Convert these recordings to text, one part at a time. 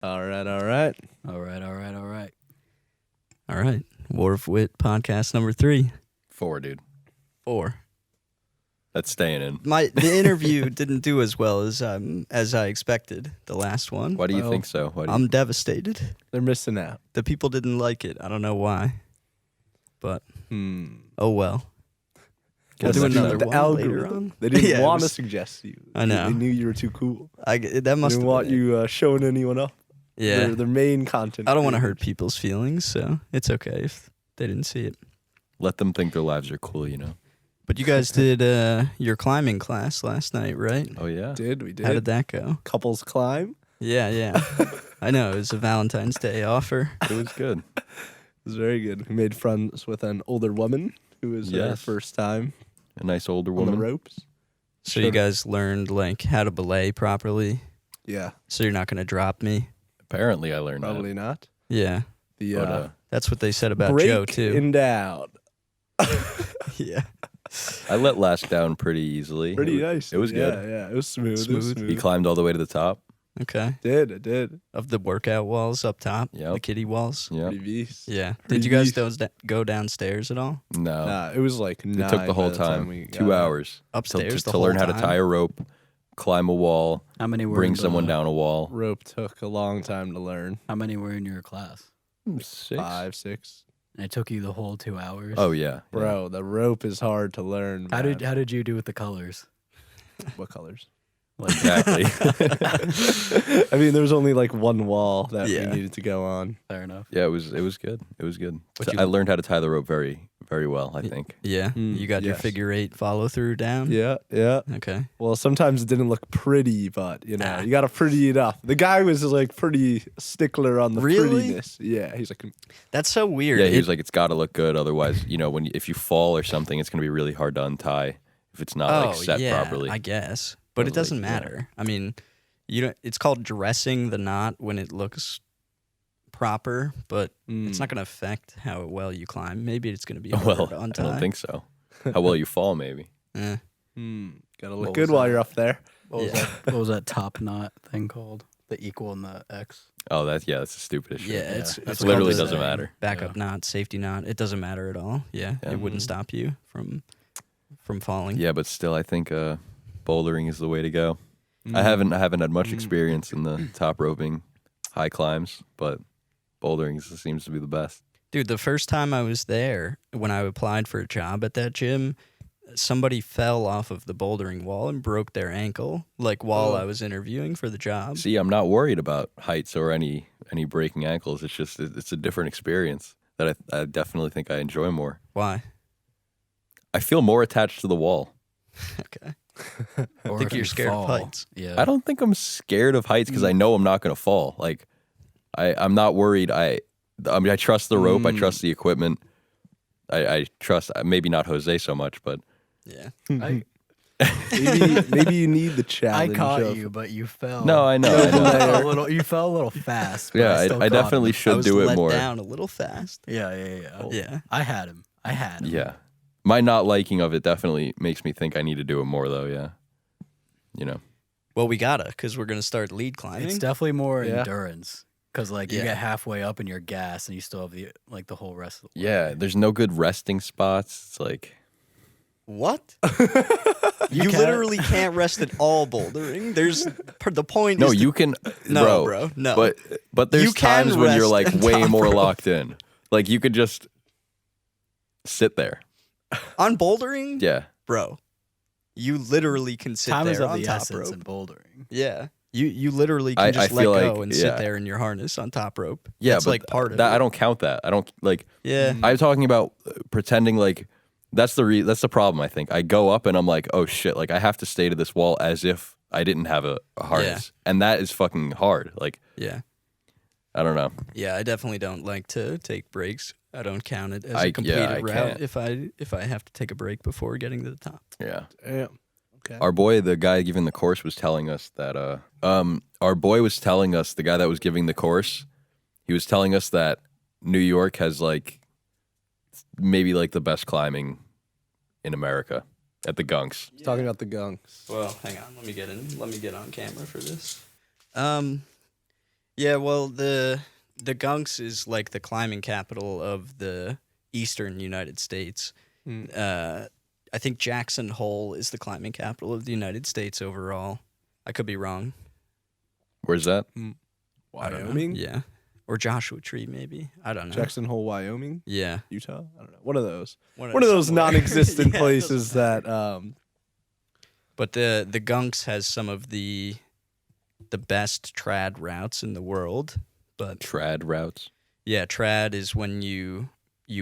All right. War of Wit podcast number 3. 4, dude. 4. That's staying in. The interview didn't do as well as I expected. The last one. Why do you Well, think so? I'm devastated. They're missing out. The people didn't like it. I don't know why, but oh well. We'll do another the one algorithm. later on. They didn't Yeah, it want to was- suggest you. I know. They knew you were too cool. That They must didn't have want been it. you showing anyone up. Yeah, Their main content. I don't want to creators. hurt people's feelings, so it's okay if they didn't see it. Let them think their lives are cool, But you guys did your climbing class last night, right? Oh, yeah. We did. How did that go? Couples climb. Yeah. I know, it was a Valentine's Day offer. It was good. It was very good. We made friends with an older woman who was her Yes. first time A nice older on the woman. ropes. So you guys learned like how to belay properly. Yeah, So you're not gonna drop me. Apparently, I learned probably not. Yeah, The that. But, that's what they said about break Joe too. and down. Yeah, I let Lask down pretty easily. Pretty it, nice. It was good. Yeah. It was smooth. Smooth. He climbed all the way to the top. okay. It did. Of the workout walls up top, Yep. the kiddie walls. Yeah. Pretty beast. Yeah. Pretty Did you guys beast. go downstairs at all? No. Nah, it was like It 9 took the whole by time. we got 2 there. hours. Upstairs to the learn whole how to time? tie a rope, climb a wall, How many were bring in the- someone down a wall. Rope took a long time to learn. How many were in your class? 6. 5, 6. And it took you the whole 2 hours. Oh, yeah. Bro, the rope is hard to learn. How man. did you do with the colors? What colors? Exactly. I mean, there was only like one wall that Yeah. we needed to go on. Fair enough. Yeah, it was good. It was good. What So you- I learned how to tie the rope very, very well, I think. Yeah. You got your yes. figure 8 follow through down. Yeah. Okay. Well, sometimes it didn't look pretty, but you know, Ah. you got to pretty it up. The guy was like pretty stickler on the Really? prettiness. Yeah, he's like, That's so weird. Yeah, he was like, it's got to look good. Otherwise, if you fall or something, it's going to be really hard to untie if it's not like set yeah, properly. I guess. But I it was doesn't like, yeah. matter. I mean, it's called dressing the knot when it looks proper, but it's not going to affect how well you climb. Maybe it's going to be harder Well, to I untie. don't think so. How well you fall, maybe. Eh. gotta look What good was while that? you're up there. What was, Yeah. what was that top knot thing called? The equal and the X? Oh, that's the stupidest shit. Yeah, it's that's literally called a doesn't matter. Backup knot, safety knot. It doesn't matter at all. Yeah, Yeah. it wouldn't stop you from falling. Yeah, but still, I think bouldering is the way to go. I haven't had much experience in the top roping, high climbs, but bouldering seems to be the best. Dude, the first time I was there, when I applied for a job at that gym, somebody fell off of the bouldering wall and broke their ankle, like while I was interviewing for the job. See, I'm not worried about heights or any breaking ankles. It's just it's a different experience that I definitely think I enjoy more. Why? I feel more attached to the wall. Okay. Or think if you're you scared of fall. heights. Yeah. I don't think I'm scared of heights because I know I'm not going to fall. Like, I'm not worried. I mean, I trust the rope. I trust the equipment. I trust, maybe not Jose so much, but Yeah. Maybe you need the I challenge. caught of- you, but you fell. no, I know. I know. You fell a little fast. But Yeah, I, still I caught definitely him. I should was do it let more. down a little fast. Yeah. Yeah. I had him. Yeah. My not liking of it definitely makes me think I need to do it more, though, yeah. Well, we gotta, because we're gonna start lead climbing. It's definitely more Yeah. endurance. Because, like, you Yeah. get halfway up and you're gassed and you still have the whole rest of the way. Yeah, there's no good resting spots. It's like, What? You can't- literally can't rest at all bouldering. There's the point. no, is to- you can, No, bro, no. But there's You can times when you're rest like on way top more rope. locked in. Like you could just sit there. on bouldering, Yeah. bro. You literally can sit Time is there of on the top essence rope. in bouldering. Yeah, you literally can I just let feel go like- and sit yeah. there in your harness on top rope. Yeah, That's but like part of that. it. I don't count that. I don't like. Yeah, I'm talking about pretending like that's the problem. I think I go up and I'm like, oh shit, like I have to stay to this wall as if I didn't have a harness, and that is fucking hard. Like yeah, I don't know. yeah. I definitely don't like to take breaks. I don't count it as I a completed route can't. if I have to take a break before getting to the top. Yeah. Damn. Okay. Our boy, the guy giving the course, was telling us that. Our boy was telling us, the guy that was giving the course, he was telling us that New York has like maybe like the best climbing in America at the Gunks. He's talking about the gunks. Well, hang on. Let me get on camera for this. Yeah, well, the Gunks is like the climbing capital of the eastern United States. I think Jackson Hole is the climbing capital of the United States overall. I could be wrong. Where's that? I don't know. Wyoming? Yeah. Or Joshua Tree, maybe. I don't know. Jackson Hole, Wyoming? Yeah. Utah? I don't know. One of those. One One of those somewhere. non-existent Yeah, it places doesn't that But the Gunks has some of the best trad routes in the world. But Trad routes. yeah, trad is when you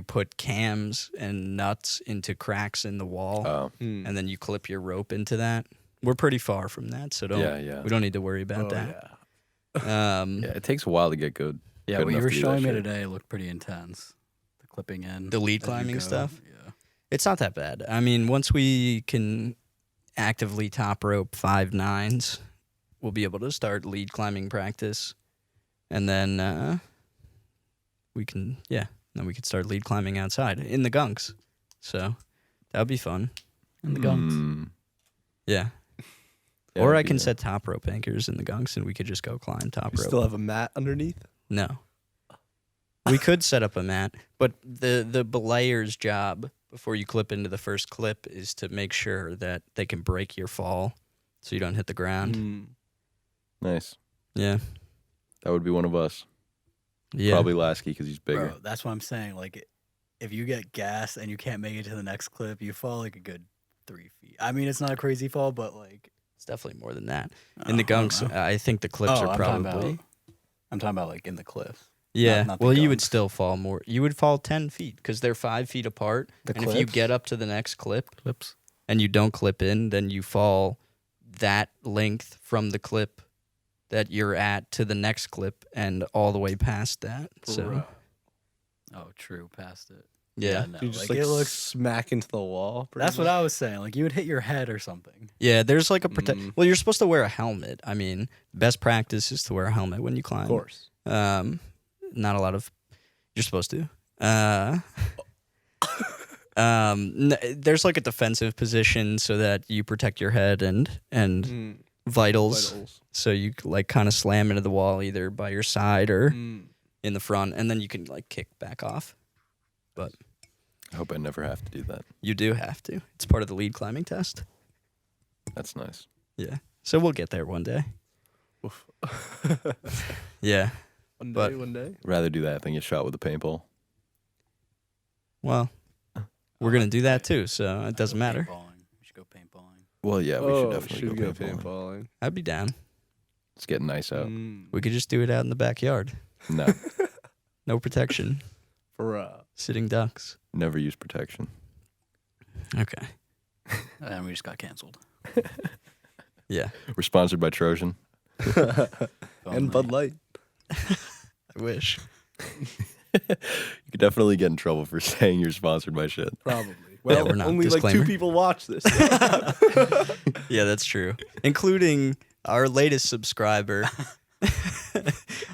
put cams and nuts into cracks in the wall, Oh, and then you clip your rope into that. We're pretty far from that, so yeah. we don't need to worry about that. Yeah. Yeah, it takes a while to get good. Yeah, Good what you enough were to do that showing me shit. today looked pretty intense. The clipping in. The lead as you climbing go. stuff? Yeah. It's not that bad. I mean, once we can actively top rope 5 9s, we'll be able to start lead climbing practice, and then we can start lead climbing outside in the Gunks. So that would be fun. And the guns. Yeah. Yeah, Or that'd I be can nice. set top rope anchors in the Gunks, and we could just go climb top we rope. still have a mat underneath. No. We could set up a mat, but the belayer's job before you clip into the first clip is to make sure that they can break your fall so you don't hit the ground. Nice. Yeah. That would be one of us. Yeah. Probably Lasky because he's bigger. Bro, that's what I'm saying. Like, if you get gas and you can't make it to the next clip, you fall like a good 3 feet. I mean, it's not a crazy fall, but like It's definitely more than that. In the I don't Gunks, know. I think the clips are I'm probably... talking about like in the cliff. Yeah, not the well, you would Gunks. still fall more. You would fall 10 feet because they're 5 feet apart. The and if you clips? get up to the next clip Clips. and you don't clip in, then you fall that length from the clip that you're at to the next clip and all the way past that. So, Oh, true. Past it. yeah. no, You just like, like it looks. smack into the wall. pretty That's what much. I was saying. Like you would hit your head or something. Yeah, there's like a protect. Mm. Well, you're supposed to wear a helmet. I mean, best practice is to wear a helmet when you climb. Of course. Not a lot of. You're supposed to. There's like a defensive position so that you protect your head and vitals. So you like kind of slam into the wall either by your side or in the front, and then you can like kick back off. But I hope I never have to do that. you do have to. It's part of the lead climbing test. That's nice. Yeah. So we'll get there one day. Yeah. One day, But- one day. Rather do that than get shot with a paintball. Well, we're gonna do that too, so it doesn't matter. Paintballing. We should go paintballing. Well, yeah, we should definitely go paintballing. paintballing. I'd be down. It's getting nice out. We could just do it out in the backyard. No, No protection. For Sitting ducks. never use protection. Okay. And we just got canceled. Yeah. We're sponsored by Trojan. and Bud Light. I wish. You could definitely get in trouble for saying you're sponsored by shit. Probably. Well, we're not. only Disclaimer. like 2 people watch this. Yeah, that's true. Including our latest subscriber.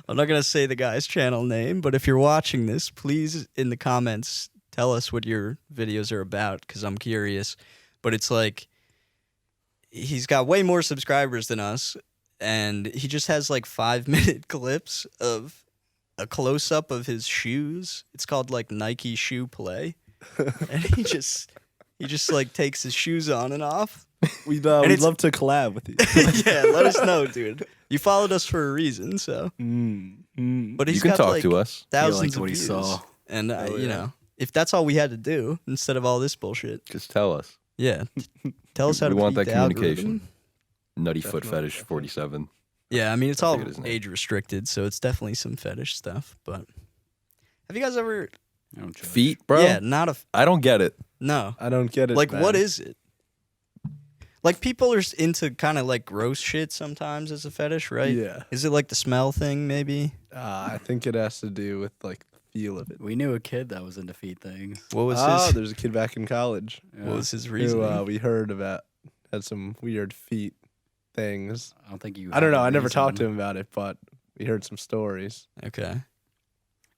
I'm not going to say the guy's channel name, but if you're watching this, please in the comments tell us what your videos are about because I'm curious. But it's like he's got way more subscribers than us, and he just has like 5-minute clips of a close-up of his shoes. It's called like Nike shoe play. And he just like takes his shoes on and off. We'd it's- love to collab with you. Yeah, let us know, dude. You followed us for a reason, so. But he's You can got talk like to us. thousands liked of what he views. saw. And Oh, you yeah. know, if that's all we had to do instead of all this bullshit, Just tell us. yeah. Tell us how We to want beat that the communication. algorithm. Nutty foot Definitely, fetish 47. Yeah, I mean it's all forget his name. age restricted, so it's definitely some fetish stuff. But have you guys ever? I don't judge. Feet, bro? Yeah, not a I don't get it. no. I don't get it. Like, man. what is it? Like, people are into kind of like gross shit sometimes as a fetish, right? Yeah. Is it like the smell thing, maybe? I think it has to do with like the feel of it. We knew a kid that was into feet things. What was Oh, his? there's a kid back in college What was his who reasoning? we heard about had some weird feet things. I don't think you. I don't had know. a I never talked to reason. him about it, but we heard some stories. Okay.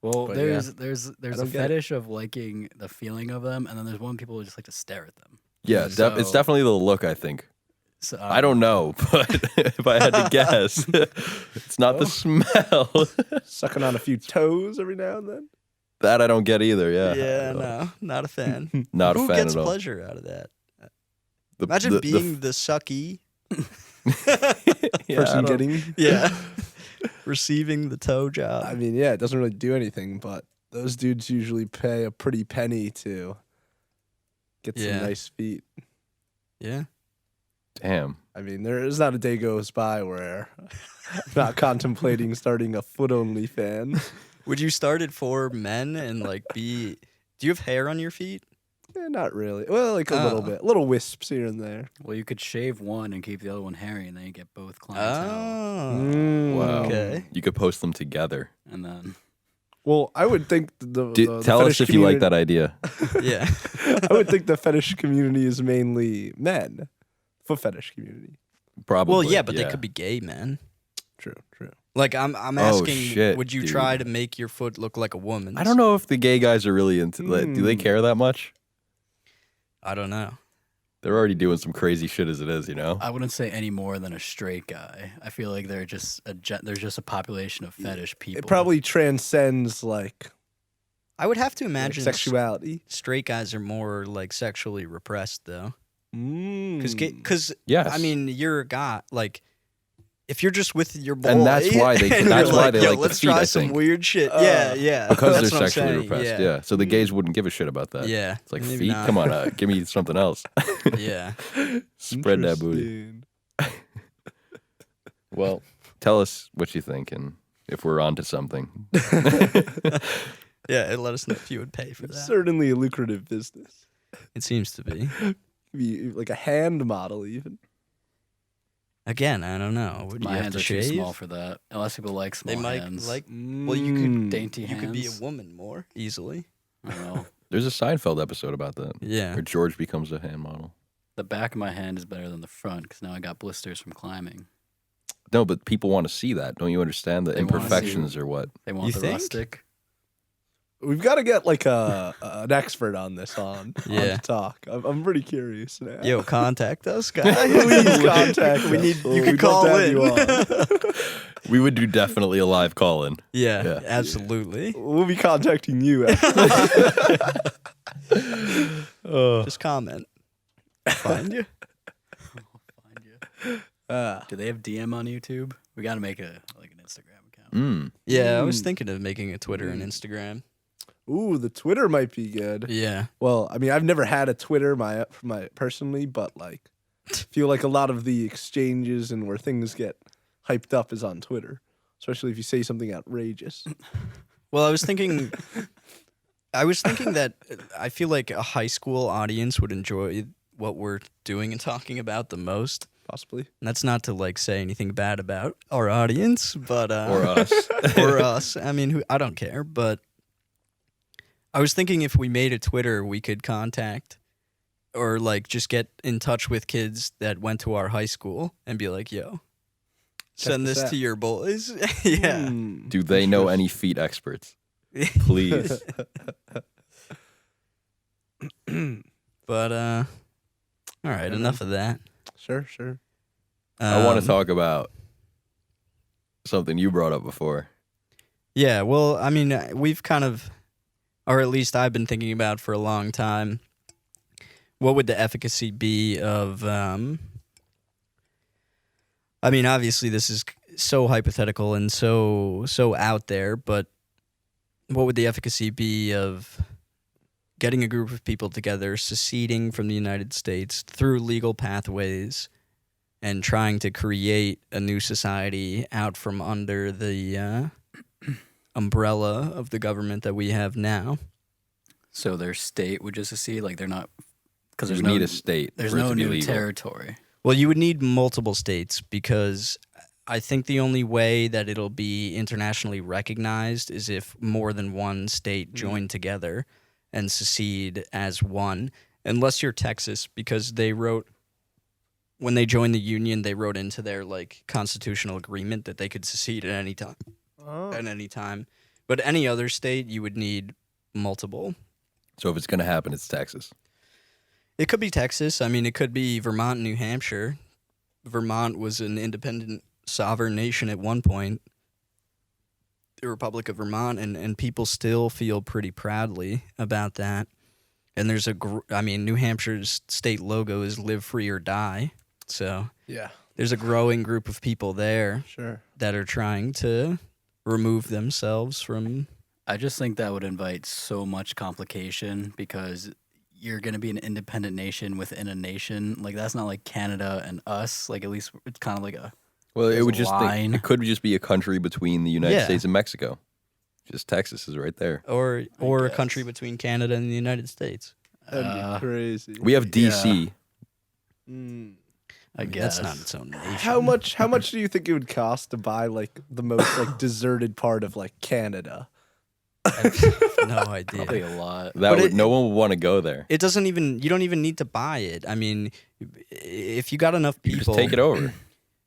Well, But there's I a don't get it. fetish of liking the feeling of them, and then there's one people who just like to stare at them. Yeah, So- it's definitely the look, I think. So, I don't know, but if I had to guess, it's not the smell. Sucking on a few toes every now and then. That I don't get either. Yeah. Yeah, no, not a fan. Not a Who fan gets at all. pleasure out of that? The- Imagine the- being the sucky. Yeah, Person I don't- getting. Yeah. Receiving the toe job. I mean, yeah, it doesn't really do anything, but those dudes usually pay a pretty penny to get Yeah. some nice feet. Yeah. Damn. I mean, there is not a day goes by where I'm not contemplating starting a foot only fan. Would you start it for men and like be? Do you have hair on your feet? Not really. Well, like a little Oh. bit, little wisps here and there. Well, you could shave one and keep the other one hairy, and then you get both clientele. Oh. Wow. Okay. You could post them together. And then Well, I would think the Tell us fetish if you like community- that idea. Yeah. I would think the fetish community is mainly men. Foot fetish community. Probably. Well, yeah, but they could be gay men. True, true. Like I'm Oh, asking, shit, would you dude. try to make your foot look like a woman's? I don't know if the gay guys are really into. Like, do they care that much? I don't know. They're already doing some crazy shit as it is, you know. I wouldn't say any more than a straight guy. I feel like they're just there's just a population of fetish people. It probably transcends like I would have to imagine sexuality. straight guys are more like sexually repressed though. Mm. Because Yes. I mean, you're a guy. Like, if you're just with your boy, And that's why they- and that's you're why they Yo, like the let's feet, try I some think. weird shit. Yeah. because That's they're what I'm sexually saying, repressed. Yeah. So the gays wouldn't give a shit about that. Yeah. It's like maybe feet. not. Come on, give me something else. Yeah. Spread that booty. Interesting. Well, tell us what you think and if we're onto something. Yeah. And let us know if you would pay for It's that. certainly a lucrative business. It seems to be. Be like a hand model, even. Again, I don't know. Would My you have hands to are shave? too small for that. Unless people like small They might hands. like. Well, you could. dainty You hands. could be a woman more easily. I don't know. There's a Seinfeld episode about that Yeah. where George becomes a hand model. The back of my hand is better than the front because now I got blisters from climbing. No, but people want to see that. Don't you understand? The They wanna see- imperfections or what? They want You the think? rustic. We've got to get like an expert on this on Yeah. to talk. I'm pretty curious now. Yo, contact us, guys. Please contact We us. need. Well, You we'd could call love to have in. you on. We would do definitely a live call-in. Yeah, Yeah. absolutely. We'll be contacting you. Just comment. Find you. Find you. Do they have DM on YouTube? We got to make an Instagram account. Mm. Yeah, I was thinking of making a Twitter and Instagram. Ooh, the Twitter might be good. Yeah. Well, I mean, I've never had a Twitter my personally, but like, feel like a lot of the exchanges and where things get hyped up is on Twitter, especially if you say something outrageous. Well, I was thinking that I feel like a high school audience would enjoy what we're doing and talking about the most. Possibly. And that's not to like say anything bad about our audience, but Or us. or us. I mean, I don't care, but I was thinking if we made a Twitter, we could contact or like just get in touch with kids that went to our high school and be like, "Yo, send this this out. to your boys." Yeah. Hmm. Do they know any feet experts? Please. But all right, enough of that. Sure, sure. I want to Um, talk about something you brought up before. Yeah, well, I mean, we've kind of, or at least I've been thinking about for a long time, what would the efficacy be of, I mean, obviously this is so hypothetical and so out there, but what would the efficacy be of getting a group of people together, seceding from the United States through legal pathways, and trying to create a new society out from under the umbrella of the government that we have now? So their state would just secede, like they're not, because You there's no need a state. there's for it no to be new legal. territory. Well, you would need multiple states because I think the only way that it'll be internationally recognized is if more than one state join together and secede as one, unless you're Texas, because they wrote, when they joined the Union, they wrote into their like constitutional agreement that they could secede at any time. Oh. At any time. But any other state, you would need multiple. So if it's going to happen, it's Texas. It could be Texas. I mean, it could be Vermont, New Hampshire. Vermont was an independent sovereign nation at one point, the Republic of Vermont, and people still feel pretty proudly about that. And there's New Hampshire's state logo is "Live Free or Die," so Yeah, there's a growing group of people there sure. that are trying to remove themselves from. I just think that would invite so much complication because you're going to be an independent nation within a nation. Like, that's not like Canada and us. Like, at least it's kind of like a Well, it there's would a just line. it could just be a country between the United Yeah. States and Mexico. Just Texas is right there. Or a guess. country between Canada and the United States. That'd be crazy. We have DC. Mm. I guess. That's not its own nation. How much do you think it would cost to buy like the most like deserted part of like Canada? No idea. Probably a lot. No one would want to go there. It doesn't even. You don't even need to buy it. I mean, if you got enough You people, just take it over.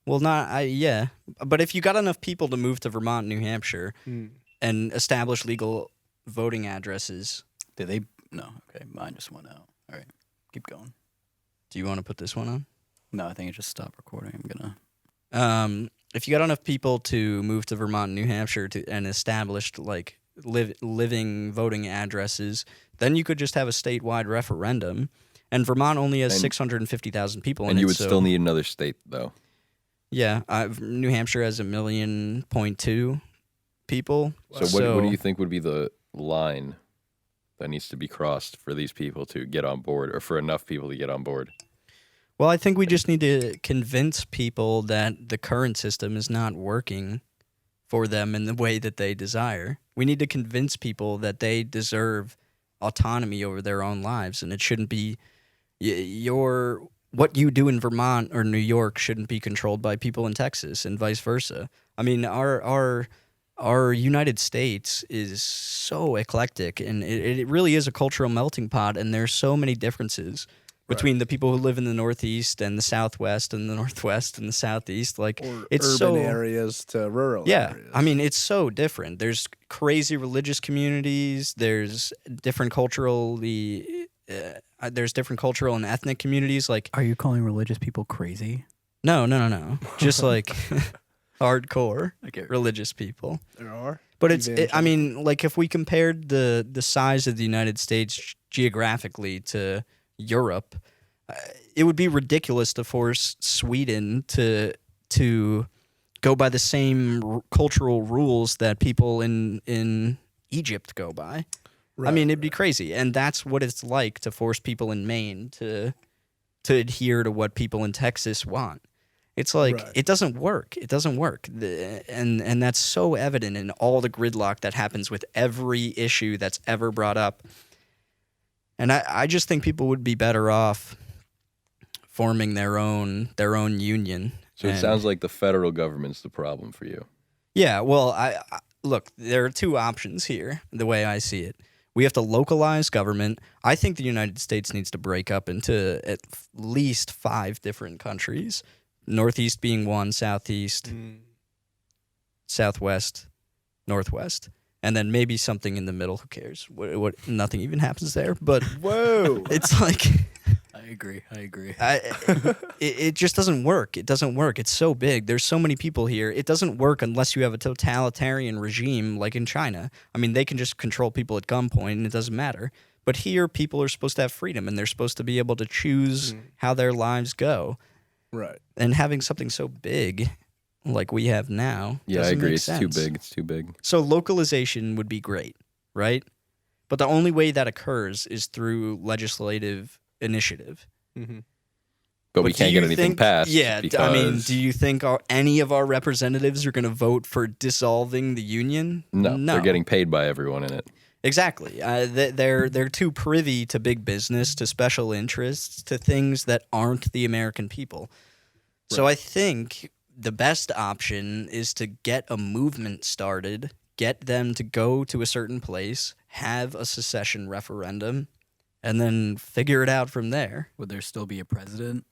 Well, yeah, but if you got enough people to move to Vermont, New Hampshire, and establish legal voting addresses, Did they? No. Okay, mine just went out. All right, keep going. do you want to put this one on? No, I think it just stopped recording. I'm gonna. If you got enough people to move to Vermont and New Hampshire and established like living voting addresses, then you could just have a statewide referendum. And Vermont only has 650,000 people in it. And you would so, still need another state, though. Yeah, New Hampshire has 1.2 million people. So what do you think would be the line that needs to be crossed for these people to get on board, or for enough people to get on board? Well, I think we just need to convince people that the current system is not working for them in the way that they desire. We need to convince people that they deserve autonomy over their own lives, and it shouldn't be what you do in Vermont or New York shouldn't be controlled by people in Texas, and vice versa. I mean, our United States is so eclectic, and it really is a cultural melting pot, and there's so many differences between the people who live in the Northeast and the Southwest and the Northwest and the Southeast. Like, Or it's urban so areas to rural yeah. areas. I mean, it's so different. There's crazy religious communities. There's different there's different cultural and ethnic communities. Like, Are you calling religious people crazy? no. Just like hardcore Okay. religious people. There are. But I mean, like, if we compared the size of the United States geographically to Europe, it would be ridiculous to force Sweden to go by the same cultural rules that people in Egypt go by. I mean, it'd be crazy, and that's what it's like to force people in Maine to adhere to what people in Texas want. It's like it doesn't work. It doesn't work, and that's so evident in all the gridlock that happens with every issue that's ever brought up. And I just think people would be better off forming their own union. So it sounds like the federal government's the problem for you. Yeah, well, I look, there are two options here, the way I see it. We have to localize government. I think the United States needs to break up into at least 5 different countries. Northeast being one, Southeast, Southwest, Northwest. And then maybe something in the middle. Who cares? What? Nothing even happens there. But Whoa. it's like I agree. it just doesn't work. It doesn't work. It's so big. There's so many people here. It doesn't work unless you have a totalitarian regime like in China. I mean, they can just control people at gunpoint and it doesn't matter. But here, people are supposed to have freedom and they're supposed to be able to choose how their lives go. Right. And having something so big like we have now. Yeah, I doesn't agree. make It's sense. too big. It's too big. So localization would be great, right? But the only way that occurs is through legislative initiative. But we do can't you get anything think- passed. Yeah, because I mean, do you think any of our representatives are going to vote for dissolving the union? no, they're getting paid by everyone in it. Exactly. They're too privy to big business, to special interests, to things that aren't the American people. So I think the best option is to get a movement started, get them to go to a certain place, have a secession referendum, and then figure it out from there. Would there still be a president?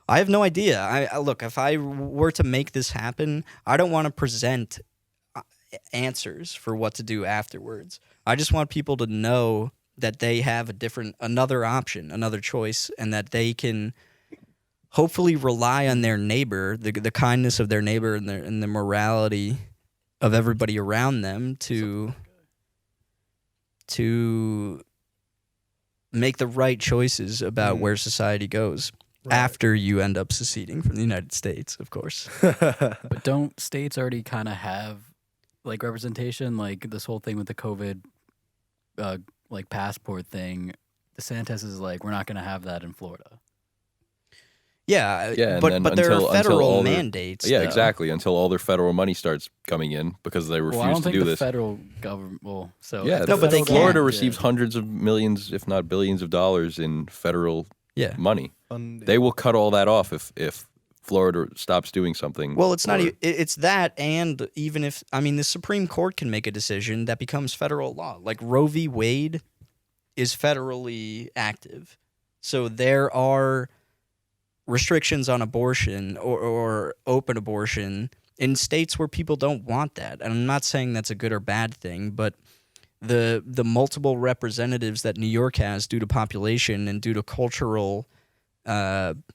I have no idea. Look, if I were to make this happen, I don't want to present answers for what to do afterwards. I just want people to know that they have another option, another choice, and that they can hopefully rely on their neighbor, the kindness of their neighbor and the morality of everybody around them to make the right choices about where society goes after you end up seceding from the United States, of course. But don't states already kind of have like representation? Like this whole thing with the COVID like passport thing, DeSantis is like, we're not going to have that in Florida. Yeah, and but then there until are federal all their- mandates. Yeah, though. exactly. Until all their federal money starts coming in because they refuse Well, I don't to think do the this. federal government. Well, so Yeah, if No, the but they federal can. Florida government- receives hundreds of millions, if not billions of dollars in federal Yeah. money. Funding. They will cut all that off if Florida stops doing something. Well, it's not. or- It's that, and even if the Supreme Court can make a decision that becomes federal law. Like Roe v. Wade is federally active, so there are restrictions on abortion or open abortion in states where people don't want that. And I'm not saying that's a good or bad thing, but the multiple representatives that New York has due to population and due to cultural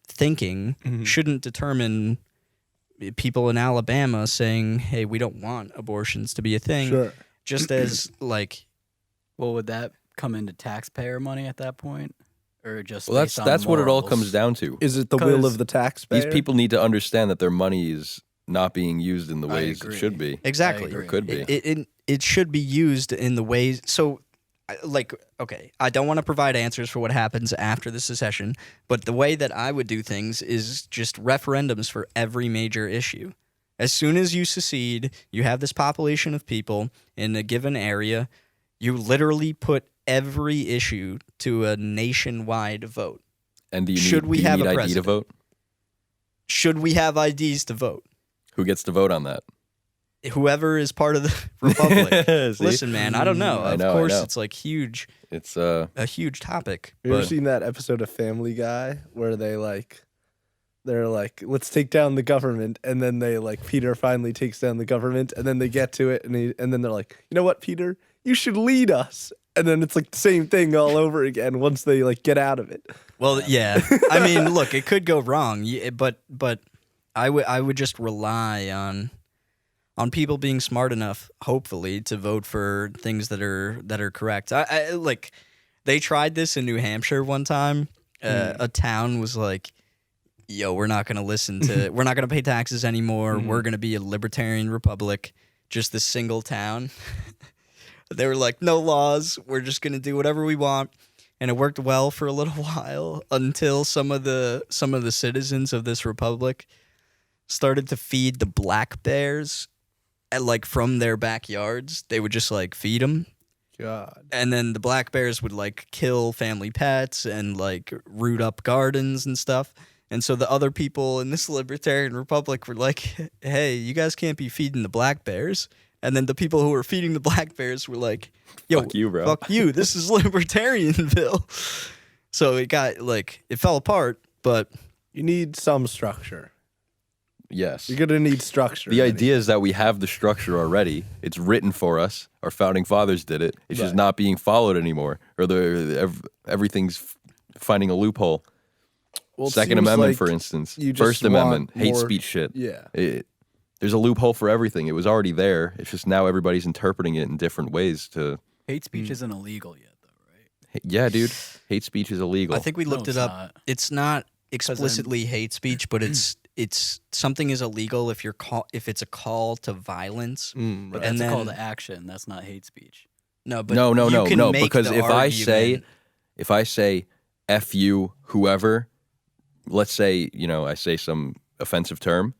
thinking shouldn't determine people in Alabama saying, hey, we don't want abortions to be a thing. Sure. Just as like, Well, would that come into taxpayer money at that point, or just well, based on that's what it all morals? comes down to. Is it the will 'Cause of the taxpayer? These people need to understand that their money is not being used in the I ways it agree. should be. exactly. agree. Or could be. It should be used in the ways. So, okay, I don't want to provide answers for what happens after the secession, but the way that I would do things is just referendums for every major issue. As soon as you secede, you have this population of people in a given area, you literally put every issue to a nationwide vote. And do you Should need, we do you have need a ID to president? vote? Should we have IDs to vote? Who gets to vote on that? Whoever is part of the republic. See? Listen, man, I don't know. I Of know, I course, know. it's like huge, It's a huge topic. Have you ever But seen that episode of Family Guy where they're like, let's take down the government, and then they like Peter finally takes down the government, and then they get to it, and then they're like, you know what, Peter, you should lead us, and then it's like the same thing all over again once they like get out of it. well, yeah. I mean, look, it could go wrong, but I would just rely on people being smart enough, hopefully, to vote for things that are correct. I like they tried this in New Hampshire one time. A town was like, yo, we're not going to listen to, we're not going to pay taxes anymore. We're going to be a libertarian republic, just this single town. They were like, no laws. We're just going to do whatever we want. And it worked well for a little while until some of the citizens of this republic started to feed the black bears like from their backyards. They would just like feed them. God. And then the black bears would like kill family pets and like root up gardens and stuff. And so the other people in this libertarian republic were like, hey, you guys can't be feeding the black bears. And then the people who were feeding the black bears were like, yo, Fuck you, bro. Fuck you. This is Libertarianville. So it got like, it fell apart, but You need some structure. yes. You're gonna need structure. The idea is that we have the structure already. It's written for us. Our founding fathers did it. It's just Right. not being followed anymore, or everything's finding a loophole. Well, it Second seems Amendment, like for instance. you just First Amendment, want hate more- speech shit. Yeah. There's a loophole for everything. It was already there. It's just now everybody's interpreting it in different ways. Hate speech isn't illegal yet, though, right? Yeah, dude. Hate speech is illegal. I think we looked No, it it's up. not. It's not explicitly hate speech, but it's something is illegal if if it's a call to violence. But And that's a call then- to action. That's not hate speech. No, but no, you can make because the if argument- I say F you, whoever, let's say, I say some offensive term,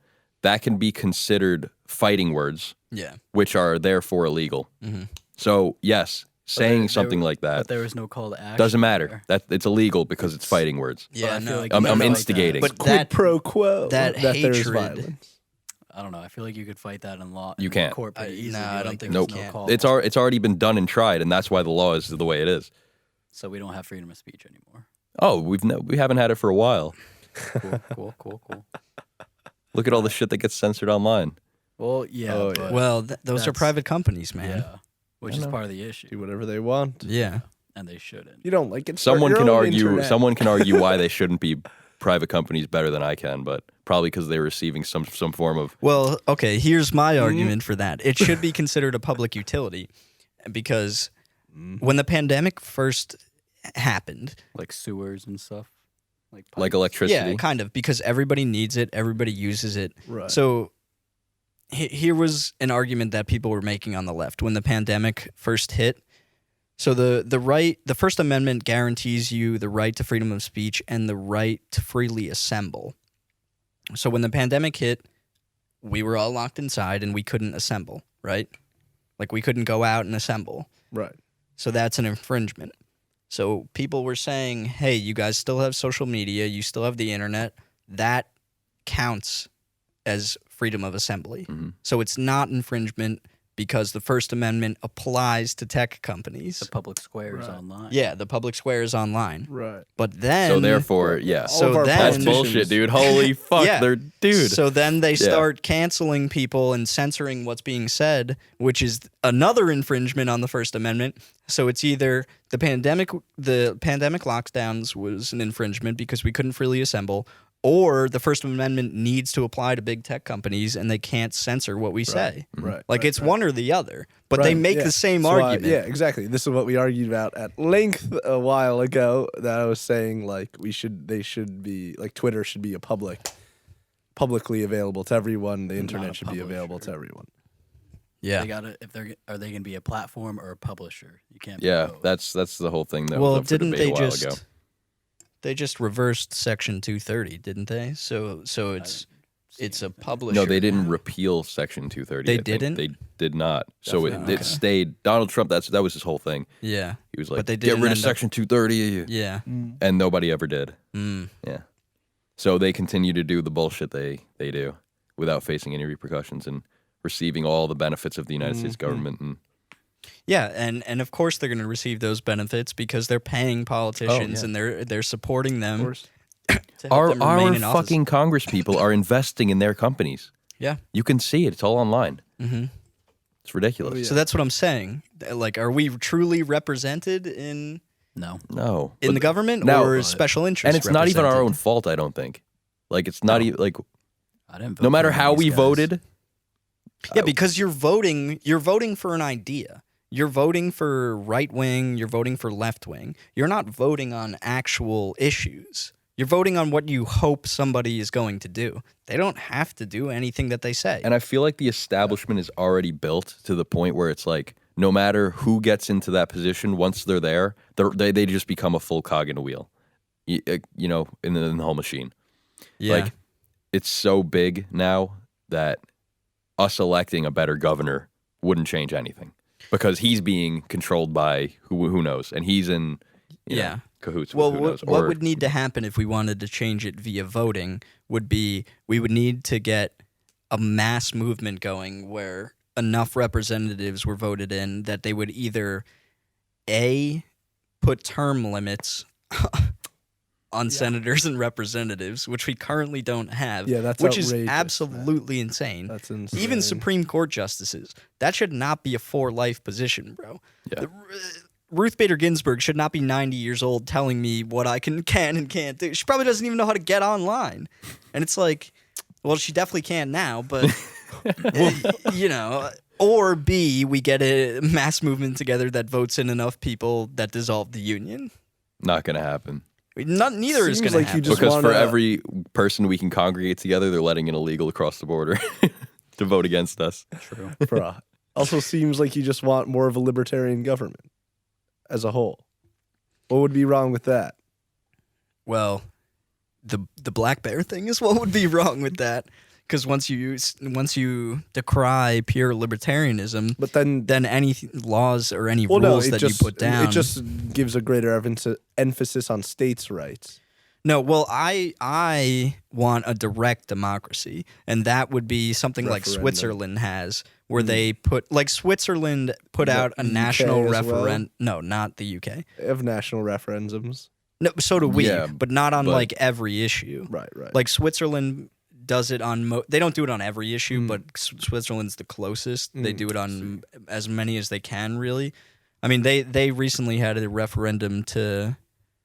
that can be considered fighting words, yeah, which are therefore illegal. Mhm. So, yes, saying there- something like But that there was no call to action. doesn't matter. there. That it's illegal because it's fighting words. yeah, I feel no, like I'm you can fight instigating. but Quid that pro quo. that there's hatred- violence. I don't know. I feel like you could fight that in law. You in can't. Court pretty easily. no, I don't think Nope. there's no you call. It's already been done and tried, and that's why the law is the way it is. So we don't have freedom of speech anymore. Oh, we haven't had it for a while. Cool. Look at all the shit that gets censored online. Well, yeah. Oh, but, yeah. well, those are That's- private companies, man. yeah, which I is know. part of the issue, Do whatever they want. Yeah. and they shouldn't. You don't like it. start Someone your can own argue. internet. Someone can argue why they shouldn't be private companies better than I can, but probably because they're receiving some form of. Well, okay, here's my argument for that. It should be considered a public utility because when the pandemic first happened, Like sewers and stuff. Like pipes. electricity. yeah, kind of, because everybody needs it, everybody uses it. Right. So here was an argument that people were making on the left when the pandemic first hit. So the First Amendment guarantees you the right to freedom of speech and the right to freely assemble. So when the pandemic hit, we were all locked inside and we couldn't assemble, right? Like we couldn't go out and assemble. Right. So that's an infringement. So people were saying, hey, you guys still have social media, you still have the internet. That counts as freedom of assembly. Mm-hmm. So it's not infringement because the First Amendment applies to tech companies. The public squares Right. online. Yeah, the public square is online. Right. But then... So therefore, yeah. All So of our then- That's politicians- bullshit, dude. Holy fuck, Yeah. they're dude. So then they start canceling people and censoring what's being said, which is another infringement on the First Amendment. So it's either the pandemic lockdowns was an infringement because we couldn't freely assemble, or the First Amendment needs to apply to big tech companies and they can't censor what we say. Right. Like right, it's right. one or the other, but they Right, make yeah. the same So, argument. yeah, exactly. This is what we argued about at length a while ago. That I was saying, like, they should be, like, Twitter should be publicly available to everyone. The Not internet a should be available to publisher. everyone. Yeah. They gotta are they gonna be a platform or a publisher? You can't. Be yeah, both. that's the whole thing that Well, was up for didn't debate they a while just ago. they just reversed Section 230, didn't they? So it's a publisher. No, they didn't repeal Section 230. They I think. didn't? They did not. So Definitely it not. stayed. Donald Trump. That was his whole thing. Yeah. He was like, But they get didn't rid of end up- Section 230, Yeah. and nobody ever did. Mm. Yeah. So they continue to do the bullshit they do without facing any repercussions and receiving all the benefits of the United States government. And Yeah, and of course they're going to receive those benefits because they're paying politicians yeah. and they're supporting them. Of course. To help them our remain in office. fucking Congress people are investing in their companies. Yeah. You can see it. It's all online. Mm-hmm. It's ridiculous. Oh, yeah. So that's what I'm saying. Like, are we truly represented in No. No. the government No, or but- special interests? And it's not even our represented? own fault, I don't think. Like, it's not even, like, I didn't. Vote no matter for how these we guys. voted. Yeah, because you're voting for an idea. You're voting for right wing, you're voting for left wing. You're not voting on actual issues. You're voting on what you hope somebody is going to do. They don't have to do anything that they say. And I feel like the establishment is already built to the point where it's like, no matter who gets into that position, once they're there, they just become a full cog in a wheel, you know, in the whole machine. yeah. Like, it's so big now that us electing a better governor wouldn't change anything because he's being controlled by who knows, and he's in you Yeah. know, cahoots. Well, with who knows. what Or- would need to happen if we wanted to change it via voting would be we would need to get a mass movement going where enough representatives were voted in that they would either A, put term limits on senators and representatives, which we currently don't have, Yeah, that's which is outrageous, man. absolutely insane. That's insane. Even Supreme Court justices, that should not be a for life position, bro. Yeah. Ruth Bader Ginsburg should not be 90 years old telling me what I can and can't do. She probably doesn't even know how to get online. And it's like, well, she definitely can now, but, you know, or B, we get a mass movement together that votes in enough people that dissolve the union. Not going to happen. Neither is Seems going to like you happen. just Because for wanna- every person we can congregate together, they're letting an illegal across the border to vote against us. True. Bruh. Also seems like you just want more of a libertarian government as a whole. What would be wrong with that? Well, the black bear thing is what would be wrong with that. Because once you decry pure libertarianism, But then, then any laws or any well, no, rules it that just you put down. it just gives a greater emphasis on states' rights. No, well, I want a direct democracy, and that would be something like Referendum. Switzerland has, where they put Switzerland put The out a UK national as referendum. No, not the UK. They have national referendums. No, so do we, Yeah, but not on but- like every issue. Right, right. Like Switzerland does it on they don't do it on every issue, Mm. but Switzerland's the closest. They Mm, do it on as many as they can, really. I mean, they recently had a referendum to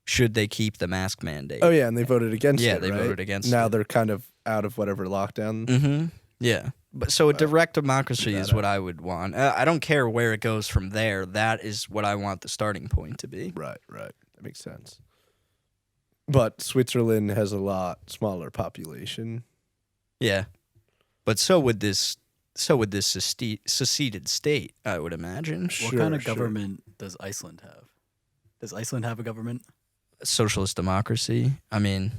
should they keep the mask mandate. Oh yeah, and they voted against Yeah, it. they right? voted against Now it. they're kind of out of whatever lockdown. Mm-hmm. Yeah. But so a direct democracy is that what I would want. I don't care where it goes from there. That is what I want the starting point to be. Right. That makes sense. But Switzerland has a lot smaller population. Yeah. But so would this seceded state, I would imagine. Sure, What kind of sure. government does Iceland have? Does Iceland have a government? Socialist democracy. I mean,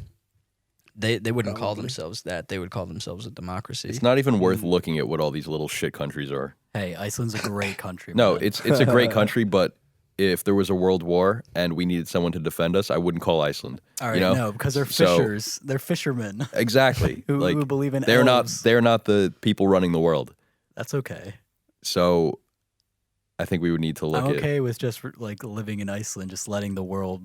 they wouldn't call Probably. themselves that. They would call themselves a democracy. It's not even worth looking at what all these little shit countries are. Hey, Iceland's a great country. No, man. it's a great country, but if there was a world war and we needed someone to defend us, I wouldn't call Iceland. all right. you know? No, because they're So- fishers. They're fishermen Exactly. who like believe in they're elves. not the people running the world. That's okay. So I think we would need to look I'm at okay with just like living in Iceland, just letting the world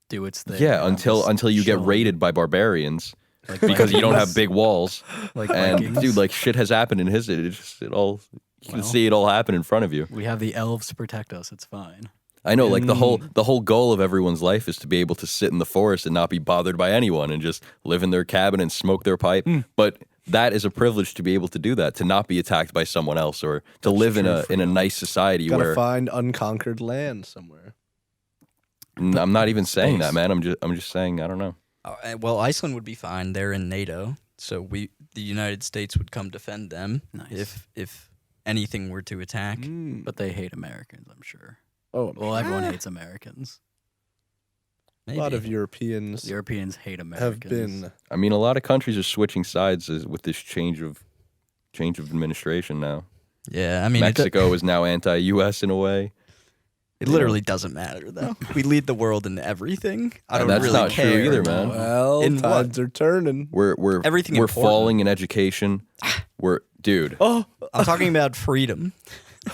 do its thing. yeah, I'm until just you get chilling. raided by barbarians Like because you don't have Vikings. big walls. Like And Vikings. dude, like shit has happened in his it all you can Well. see it all happen in front of you. we have the elves to protect us. It's fine. I know, like the whole goal of everyone's life is to be able to sit in the forest and not be bothered by anyone and just live in their cabin and smoke their pipe. But that is a privilege to be able to do that, to not be attacked by someone else or to live in a nice society Gotta where find unconquered land somewhere. I'm not even saying Space. that, man. I'm just saying I don't know. Well, Iceland would be fine. They're in NATO, so the United States would come defend them Nice. if anything were to attack. But they hate Americans, I'm sure. Oh, Well, everyone hates Americans. a Maybe. lot of Europeans Europeans hate have Americans. been. I mean, a lot of countries are switching sides with this change of administration now. Yeah, I mean, Mexico is now anti-U.S. in a way. it literally doesn't matter though. We lead the world in everything. I don't That's really not true care. either, man. Well, In what? times are turning. We're Everything we're important. falling in education. Dude. Oh, I'm talking about freedom,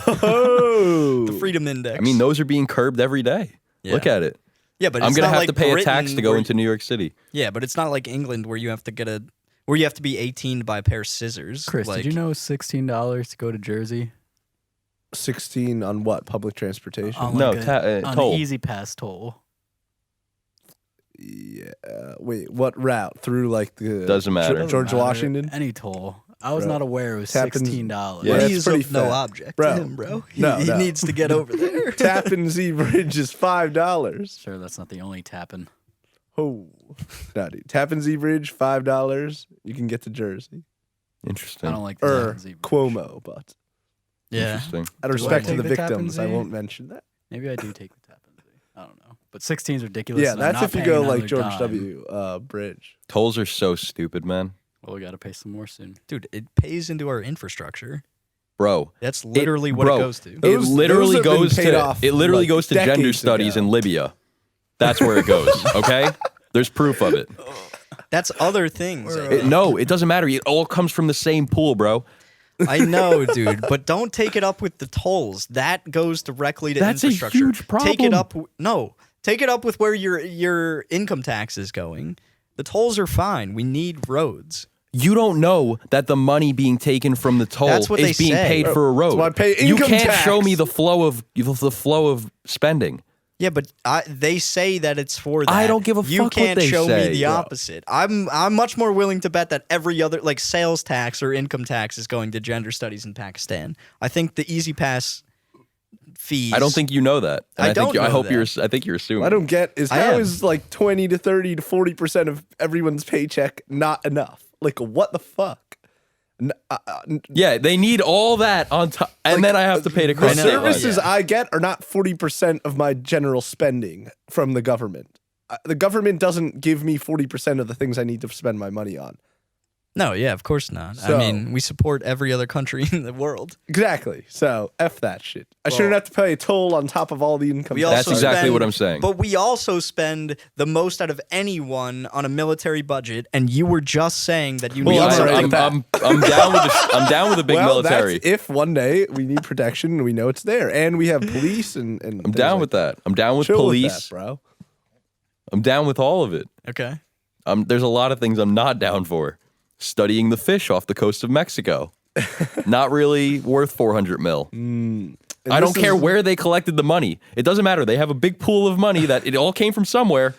oh. the freedom index. I mean, those are being curbed every day. Yeah. Look at it. yeah, but I'm it's gonna not have like to pay a Britain tax to go where- into New York City. Yeah, but it's not like England where you have to be 18 to buy a pair of scissors. Chris, like, did you know $16 to go to Jersey? 16 on what? Public transportation? On No, like on toll. an Easy Pass toll. Yeah. Wait, what route? Through like the Doesn't matter. Doesn't George matter. Washington? Any toll. I was Bro. not aware it was Happens- $16. Yeah, that's He's pretty of no fat. object Bro. to him, bro. He No. needs to get over there. Tappan Zee Bridge is $5. Sure, that's not the only tapping. Oh, no, dude. Tappan Zee Bridge $5. You can get to Jersey Interesting. I don't like the or Tappan Zee Bridge. Cuomo, but Yeah. Interesting. out of Do I respect to take the the Tappan victims, I Zee? won't mention that. Maybe I do take the Tappan Zee. I don't know. But 16 is ridiculous. Yeah, and I'm that's not if you paying go like another George dime. W. Bridge. Tolls are so stupid, man. Well, we got to pay some more soon. Dude, it pays into our infrastructure. Bro, That's literally what bro, it goes to. Those- it literally those have been goes paid to off, it literally like, goes to gender decades studies ago. in Libya. That's where it goes, okay? There's proof of it. That's other things. No, it doesn't matter. It all comes from the same pool, bro. I know, dude, but don't take it up with the tolls. That goes directly to That's a infrastructure. huge Take it problem. up. Take it up with where your income tax is going. The tolls are fine. We need roads. You don't know that the money being taken from the toll That's what is they being say. paid for a road. So I pay you income can't tax. show me the flow of spending. Yeah, but they say that it's for that. I don't give a You fuck what can't they show say, me the bro. opposite. I'm much more willing to bet that every other like sales tax or income tax is going to gender studies in Pakistan. I think the Easy Pass fees. I don't think you know that. And I don't I know hope that. I think you're assuming. What I don't get is I how am. is like 20 to 30 to 40% of everyone's paycheck not enough? Like what the fuck? Yeah, they need all that on top, and then I have to pay to The cross know, state lines. services I get are not 40% of my general spending from the government. The government doesn't give me 40% of the things I need to spend my money on. No, yeah, of course not. So- I mean, we support every other country in the world. Exactly. So F that shit. I shouldn't have to pay a toll on top of all the income. We tax. That's also exactly spend- what I'm saying. But we also spend the most out of anyone on a military budget, and you were just saying that you Well, need I'm something. already- I'm down with I'm down with a big well, military. that's if one day we need protection and we know it's there, and we have police and I'm down with that. I'm down with Chill police. with that, bro. I'm down with all of it. Okay. There's a lot of things I'm not down for. Studying the fish off the coast of Mexico. Not really worth 400 mil. I don't care where they collected the money. It doesn't matter. They have a big pool of money that it all came from somewhere.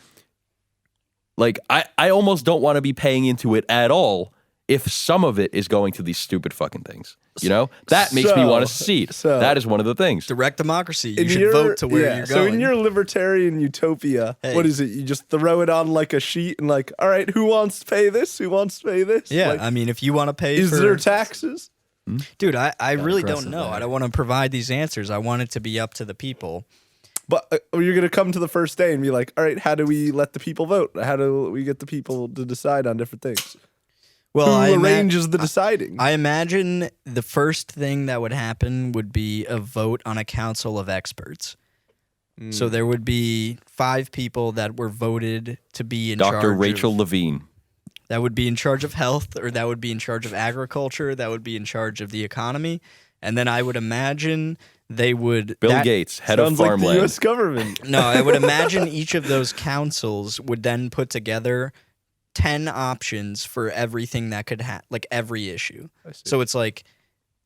Like, I almost don't want to be paying into it at all if some of it is going to these stupid fucking things. You know? That makes me want to secede. so- That is one of the things. Direct democracy. You In should your- vote to where yeah, you're So going. in your libertarian utopia, Hey. what is it? You just throw it on like a sheet and like, all right, who wants to pay this? Who wants to pay this? yeah, Like, I mean, if you want to pay is for... there taxes? Dude, I really don't aggressive know. there. I don't want to provide these answers. I want it to be up to the people. But you're gonna come to the first day and be like, all right, how do we let the people vote? How do we get the people to decide on different things? Well, Who arranges the deciding? I imagine the first thing that would happen would be a vote on a council of experts. So there would be 5 people that were voted to be in charge. Dr. Rachel of, Levine. that would be in charge of health, or that would be in charge of agriculture, that would be in charge of the economy, and then I would imagine they would Bill Gates, head Sounds of like farmland. the U.S. government. No, I would imagine each of those councils would then put together 10 options for everything that could like every issue. So it's like,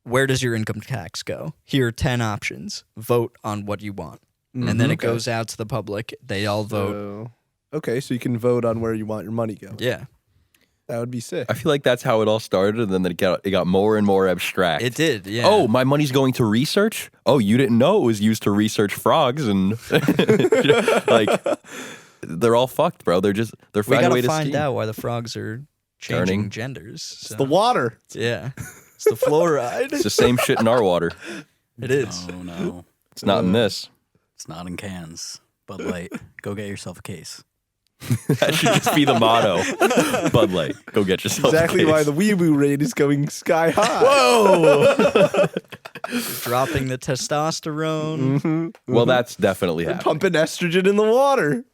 where does your income tax go? Here are 10 options. Vote on what you want. And then it Okay. goes out to the public. They all vote. Okay, so you can vote on where you want your money going. Yeah, That would be sick. I feel like that's how it all started, and then it got more and more abstract. it did. Yeah. Oh, my money's going to research? Oh, you didn't know it was used to research frogs, and like they're all fucked, bro. They're we finding a gotta way to find scheme. out why the frogs are changing Turning. genders. So. The water. Yeah, it's the fluoride. It's the same shit in our water. It is. Oh no, It's not in this. it's not in cans. Bud Light, go get yourself a case. That should just be the motto. Bud Light, go get yourself Exactly a case. why the weeaboo rate is going sky high. Whoa! Dropping the testosterone. Mm-hmm. Well, that's definitely happening. Pumping estrogen in the water.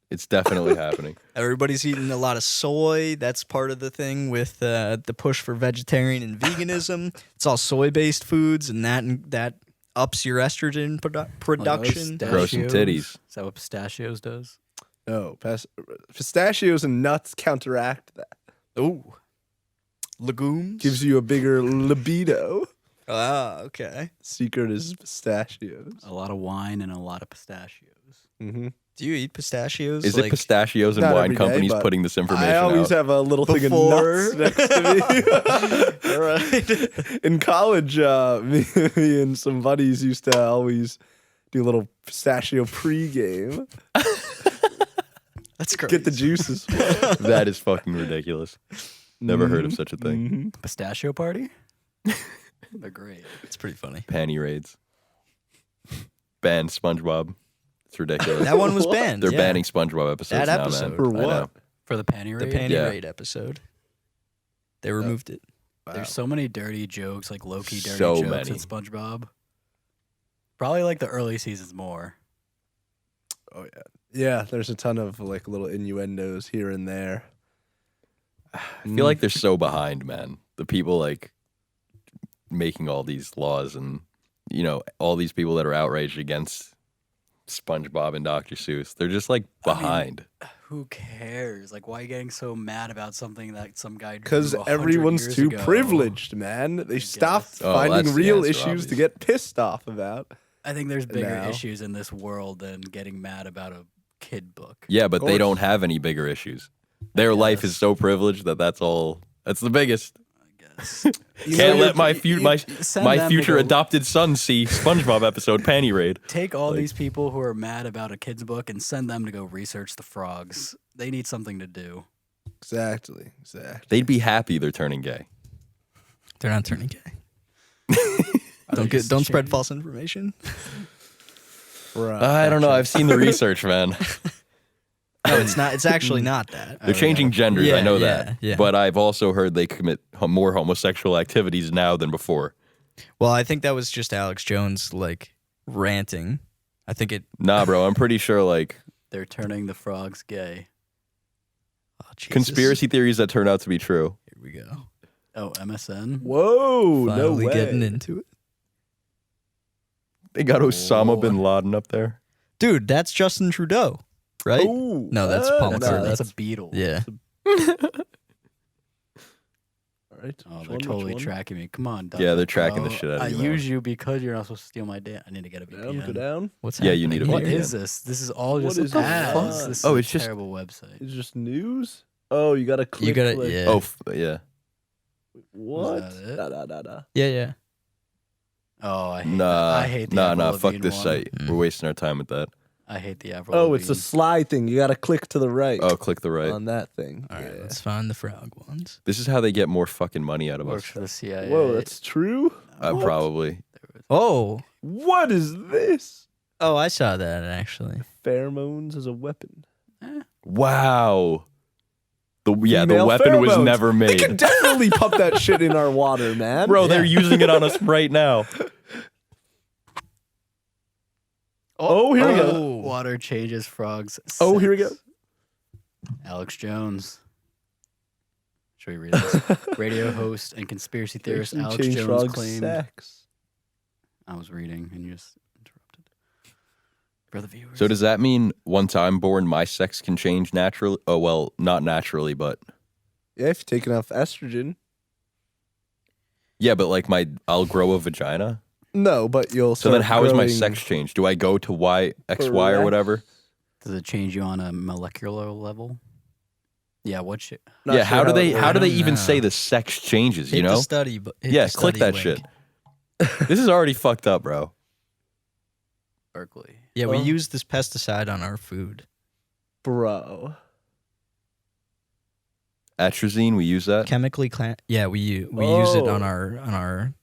It's definitely happening. Everybody's eating a lot of soy. That's part of the thing with the push for vegetarian and veganism. It's all soy-based foods, and that ups your estrogen production. Grow some Pistachios? titties. Is that what pistachios does? No, pistachios and nuts counteract that. Ooh, legumes. Gives you a bigger libido. Ah, okay. Secret is pistachios. A lot of wine and a lot of pistachios. Mm-hmm. Do you eat pistachios? Is it pistachios and not wine every day, companies but putting this information I always out? have a little thing of Before. nuts next to me. All right. In college, me and some buddies used to always do a little pistachio pregame. That's great. Get the juices. That is fucking ridiculous. Never heard of such a thing. Mhm. Pistachio party? They're great. It's pretty funny. Panty raids. Ban SpongeBob. It's ridiculous. That one was What? banned. They're yeah. banning SpongeBob episodes That now, episode. man. For I what? know. For the panty The raid? panty Yeah. raid episode. They removed it. There's so many dirty jokes, like low-key dirty So jokes many. in SpongeBob. Probably like the early seasons more. Oh yeah, yeah. There's a ton of like little innuendos here and there. I feel like they're so behind, man. The people like making all these laws and, you know, all these people that are outraged against SpongeBob and Dr. Seuss. They're just like behind. Who cares? Like, why are you getting so mad about something that some guy drew Because 100 everyone's years too ago? privileged, man. They stopped guess. Oh, finding that's the real answer, issues to obviously. get pissed off about. I think there's bigger Now. issues in this world than getting mad about a kid book. Yeah, but they course. don't have any bigger issues. Their life is so privileged that that's the biggest. I guess. Can't let my Send my them to future go- adopted son see SpongeBob episode Panty Raid. Take all Like- these people who are mad about a kid's book and send them to go research the frogs. They need something to do. Exactly. They'd be happy they're turning gay. They're not turning gay. Are they just Don't spread changing- false information. Right. I don't know. I've seen the research, man. No, it's not. It's actually not that. They're changing genders. I Yeah, know yeah, that. yeah. But I've also heard they commit more homosexual activities now than before. Well, I think that was just Alex Jones like ranting. I think it. Nah, bro. I'm pretty sure like They're turning the frogs gay. Oh, Jesus. conspiracy theories that turn out to be true. Here we go. Oh, MSN? Whoa! No Finally way. getting into it, They got Osama bin Laden up there. dude. That's Justin Trudeau, right? Oh, No, that's Paul That's, McCartney. that's a beetle. Yeah. All right. Oh, Which they're one, which totally one? tracking me. Come on, Yeah, they're Doug. tracking the Oh, shit out of I you, man. use you because you're not supposed to steal my data. I need to get a Down, VPN. go down. What's Yeah, you happening need a What VPN. is this? This is all What just is this? ads. This Oh, is it's a just- terrible website. It's just news. Oh, you gotta click. You gotta, like, yeah. Oh, yeah. What? that it? Da, da, da, da. Yeah. Oh, I hate Nah, that. I hate the nah, Avril fuck Lavigne this one. site. We're wasting our time with that. I hate the Avril Oh, it's a Lavigne. slide thing. You gotta click to the right. Oh, click the right. On that thing. All right, Yeah. let's find the frog ones. This is how they get more fucking money out of Works us. for the CIA. Whoa, that's true. What? Probably. Oh, What is this? I saw that actually. Pheromones as a weapon. Wow. The Female weapon was pheromones. never They made. could definitely pump that shit in our water, man. Bro, they're using it on us right now. Oh, here we go. Water changes frogs. Oh, here we go. sex. Alex Jones. Should we read this? Radio host and conspiracy theorist Actually Alex change Jones frogs' claimed. sex. I was reading and you just interrupted. For the viewers. So does that mean once I'm born, my sex can change naturally? Oh, well, not naturally, but Yeah, if you take enough estrogen. yeah, but like I'll grow a vagina. No, but you'll. So then, start how is my growing- sex change? Do I go to XY or Correct. whatever? Does it change you on a molecular level? Yeah, what shit? Not Yeah. sure How do they? it How do they don't even know. say the sex changes? Hit You know? the study, but Yeah. Click that shit. This is already fucked up, bro. Berkeley. Yeah, we Oh. use this pesticide on our food. Bro. Atrazine, we use that. Chemically, yeah, we use it on Oh. our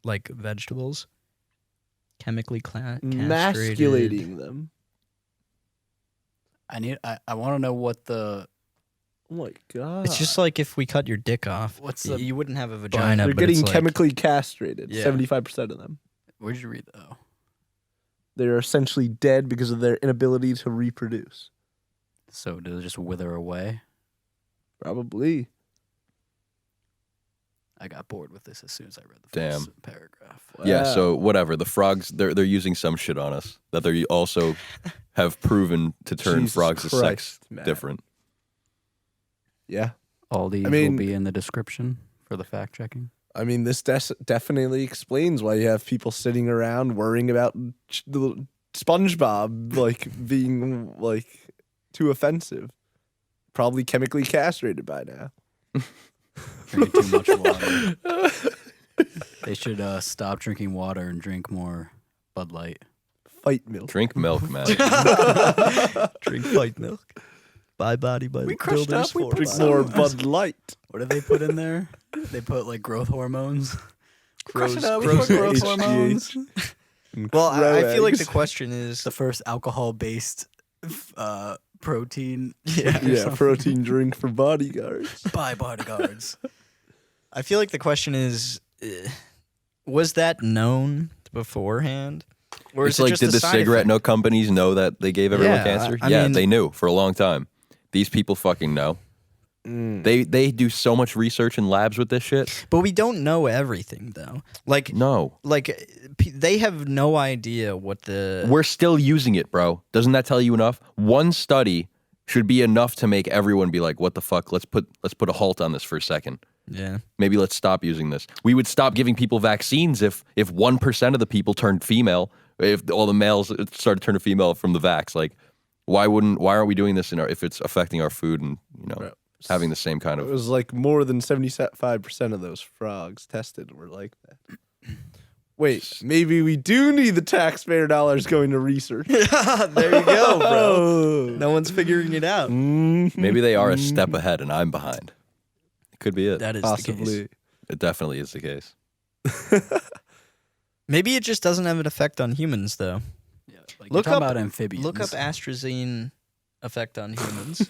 like vegetables. Chemically castrated. Masculating them. I want to know what the Oh my god. It's just like if we cut your dick off, What's the- you wouldn't have a vagina. they're but getting it's like, chemically castrated. Yeah. 75% of them. where'd you read though? They're essentially dead because of their inability to reproduce. So do they just wither away? Probably. I got bored with this as soon as I read the Damn. first paragraph. Yeah. Wow. So whatever. The frogs, they're using some shit on us that they also have proven to turn Jesus frogs' sex Christ, man. different. Yeah. All these mean- will be in the description for the fact checking. I mean, this definitely explains why you have people sitting around worrying about the SpongeBob like being like too offensive. Probably chemically castrated by now. Drinking too much water. They should stop drinking water and drink more Bud Light. Fight milk. Drink milk, man. drink white milk. Buy body by crushed builders up, we for put Drink $5. more Bud Light. What did they put in there? They put like growth hormones. Gross- Crush it up, we gross put growth HGH. hormones. Well, I feel like the Eggs. question is, The first alcohol-based protein. yeah, Yeah, protein drink for bodyguards. By bodyguards. I feel like the question is, was that known beforehand? Or It's is it like, just did a the side cigarette effect? no companies know that they gave everyone Yeah, cancer? I Yeah, mean- they knew for a long time. These people fucking know. They do so much research in labs with this shit. But we don't know everything, though. Like, No. they have no idea what the. We're still using it, bro. Doesn't that tell you enough? One study should be enough to make everyone be like, what the fuck? Let's put a halt on this for a second. Yeah. Maybe let's stop using this. We would stop giving people vaccines if 1% of the people turned female, if all the males started turning female from the vax. Like, why aren't we doing this if it's affecting our food and, Right. having the same kind It of was like more than 75% of those frogs tested were like that. Wait, maybe we do need the taxpayer dollars going to research. There you go, bro. Oh. No one's figuring it out. maybe they are a step ahead and I'm behind. It could be it. That is the case. Possibly. It definitely is the case. Maybe it just doesn't have an effect on humans, though. Yeah, like Look you're talking up- about amphibians. Look up astrazine effect on humans.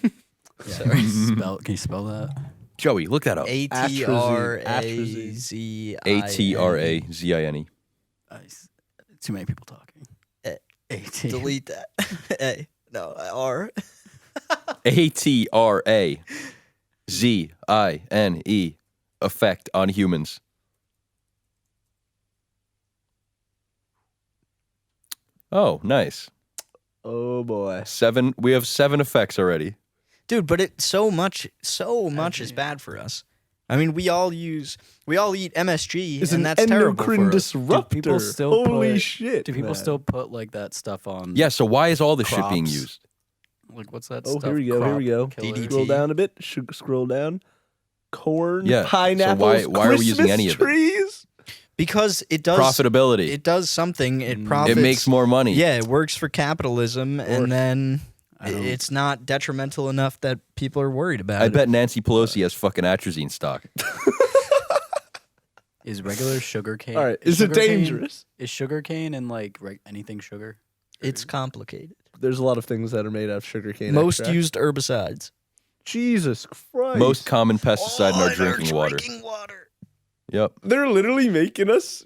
Yeah, Sorry. can you spell that? Joey, look that up. ATRAZINE. ATRAZINE. Too many people talking. Eh, AT. Delete that. A. No, R. ATRAZINE. Effect on humans. Oh, nice. Oh boy. We have 7 effects already. Dude, but so much is bad for us. I mean, we all eat MSG, It's and an that's terrible endocrine for us. disruptor. people still Holy put- shit! Do people man. still put like that stuff on? Yeah, so why is all this shit being Crops. used? Like what's that Oh, stuff? here we go. Here we go. Crop killer? DDT. Scroll down a bit. Scroll down. Corn, Yeah, so pineapples, why are we using any of it? trees? Because it does Profitability. It does something. It It profits. makes more money. Yeah, it works for capitalism, and then I don't- it's not detrimental enough that people are worried about I it. bet Nancy Pelosi has fucking atrazine stock. Is regular sugar cane? All right, is it sugarcane- dangerous? Is sugar cane and like anything sugar? It's complicated. There's a lot of things that are made out of sugarcane. Most extract. used herbicides. Jesus Christ! Most common pesticide in our Oh, drinking water. water. Yep. They're literally making us,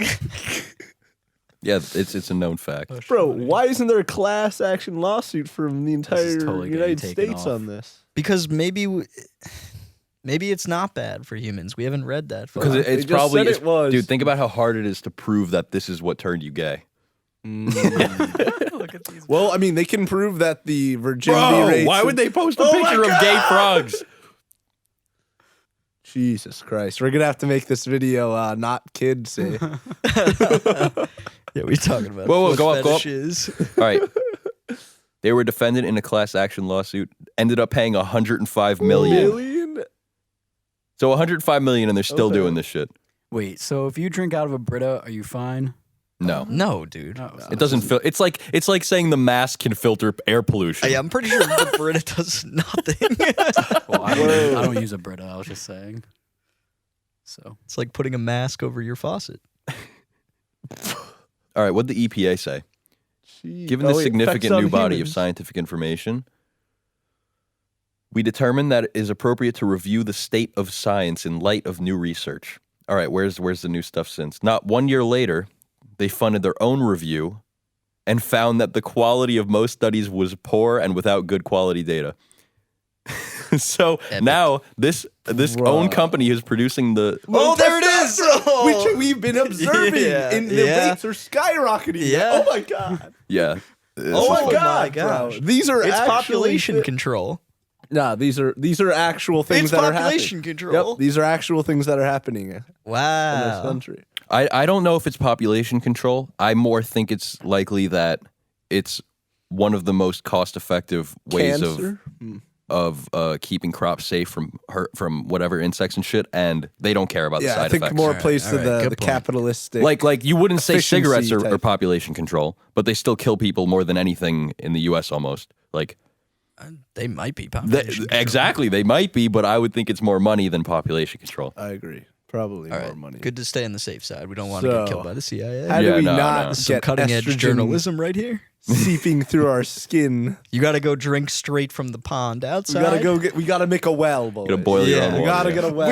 Yeah, it's a known fact. bro. Why isn't there a class action lawsuit from the entire totally getting United taken States off. on this? Because maybe it's not bad for humans. We haven't read that. Because far. They it's just probably said it was. dude. Think about how hard it is to prove that this is what turned you gay. Look at these. Well, I mean, they can prove that the virginity rates. why would they post a Oh my picture of gay God! frogs? Jesus Christ, we're gonna have to make this video not kid safe. Yeah, we're talking about. Whoa, foot go up, go up. fetishes. All right. They were defended in a class action lawsuit. Ended up paying $105 million. Million? So $105 million, and they're still Okay. doing this shit. Wait, so if you drink out of a Brita, are you fine? No, No, dude. No, it doesn't feel. It's like saying the mask can filter air pollution. Yeah, I'm pretty sure the Brita does nothing. Well, I don't use a Brita. I was just saying. So It's like putting a mask over your faucet. All right, what did the EPA say? Jeez. Given the Oh, it significant affects new on body of humans. scientific information, we determine that it is appropriate to review the state of science in light of new research. All right, where's the new stuff since? Not 1 year later, they funded their own review and found that the quality of most studies was poor and without good quality data. So Epic. now this own company is producing the Oh, there it is! Oh. Which we've been observing, Yeah, and the yeah. rates are skyrocketing. Yeah. Oh my god. yeah. Oh my my god, gosh. bro. These are It's actually population control. Nah, these are actual things It's that are population happening. control. Yep, these are actual things that are happening in this Wow. country. I don't know if it's population control. I more think it's likely that it's one of the most cost-effective ways Cancer. of keeping crops safe from whatever insects and shit, and they don't care about the Yeah, side I think effects. more Alright, plays to alright, the good point. capitalistic. like you wouldn't say efficiency cigarettes are type. population control, but they still kill people more than anything in the U.S. almost. Like They might be population control. exactly, they might be, but I would think it's more money than population control. I agree. Probably All more right. money. Good to stay on the safe side. We don't want to get So, killed by the CIA. How Yeah, do we no, not no. Some get cutting edge estrogen journalism right here. seeping through our skin? You got to go drink straight from the pond We outside. gotta go get. We gotta make a well, boys. Gotta boil your Yeah. own We water. gotta yeah. get a well.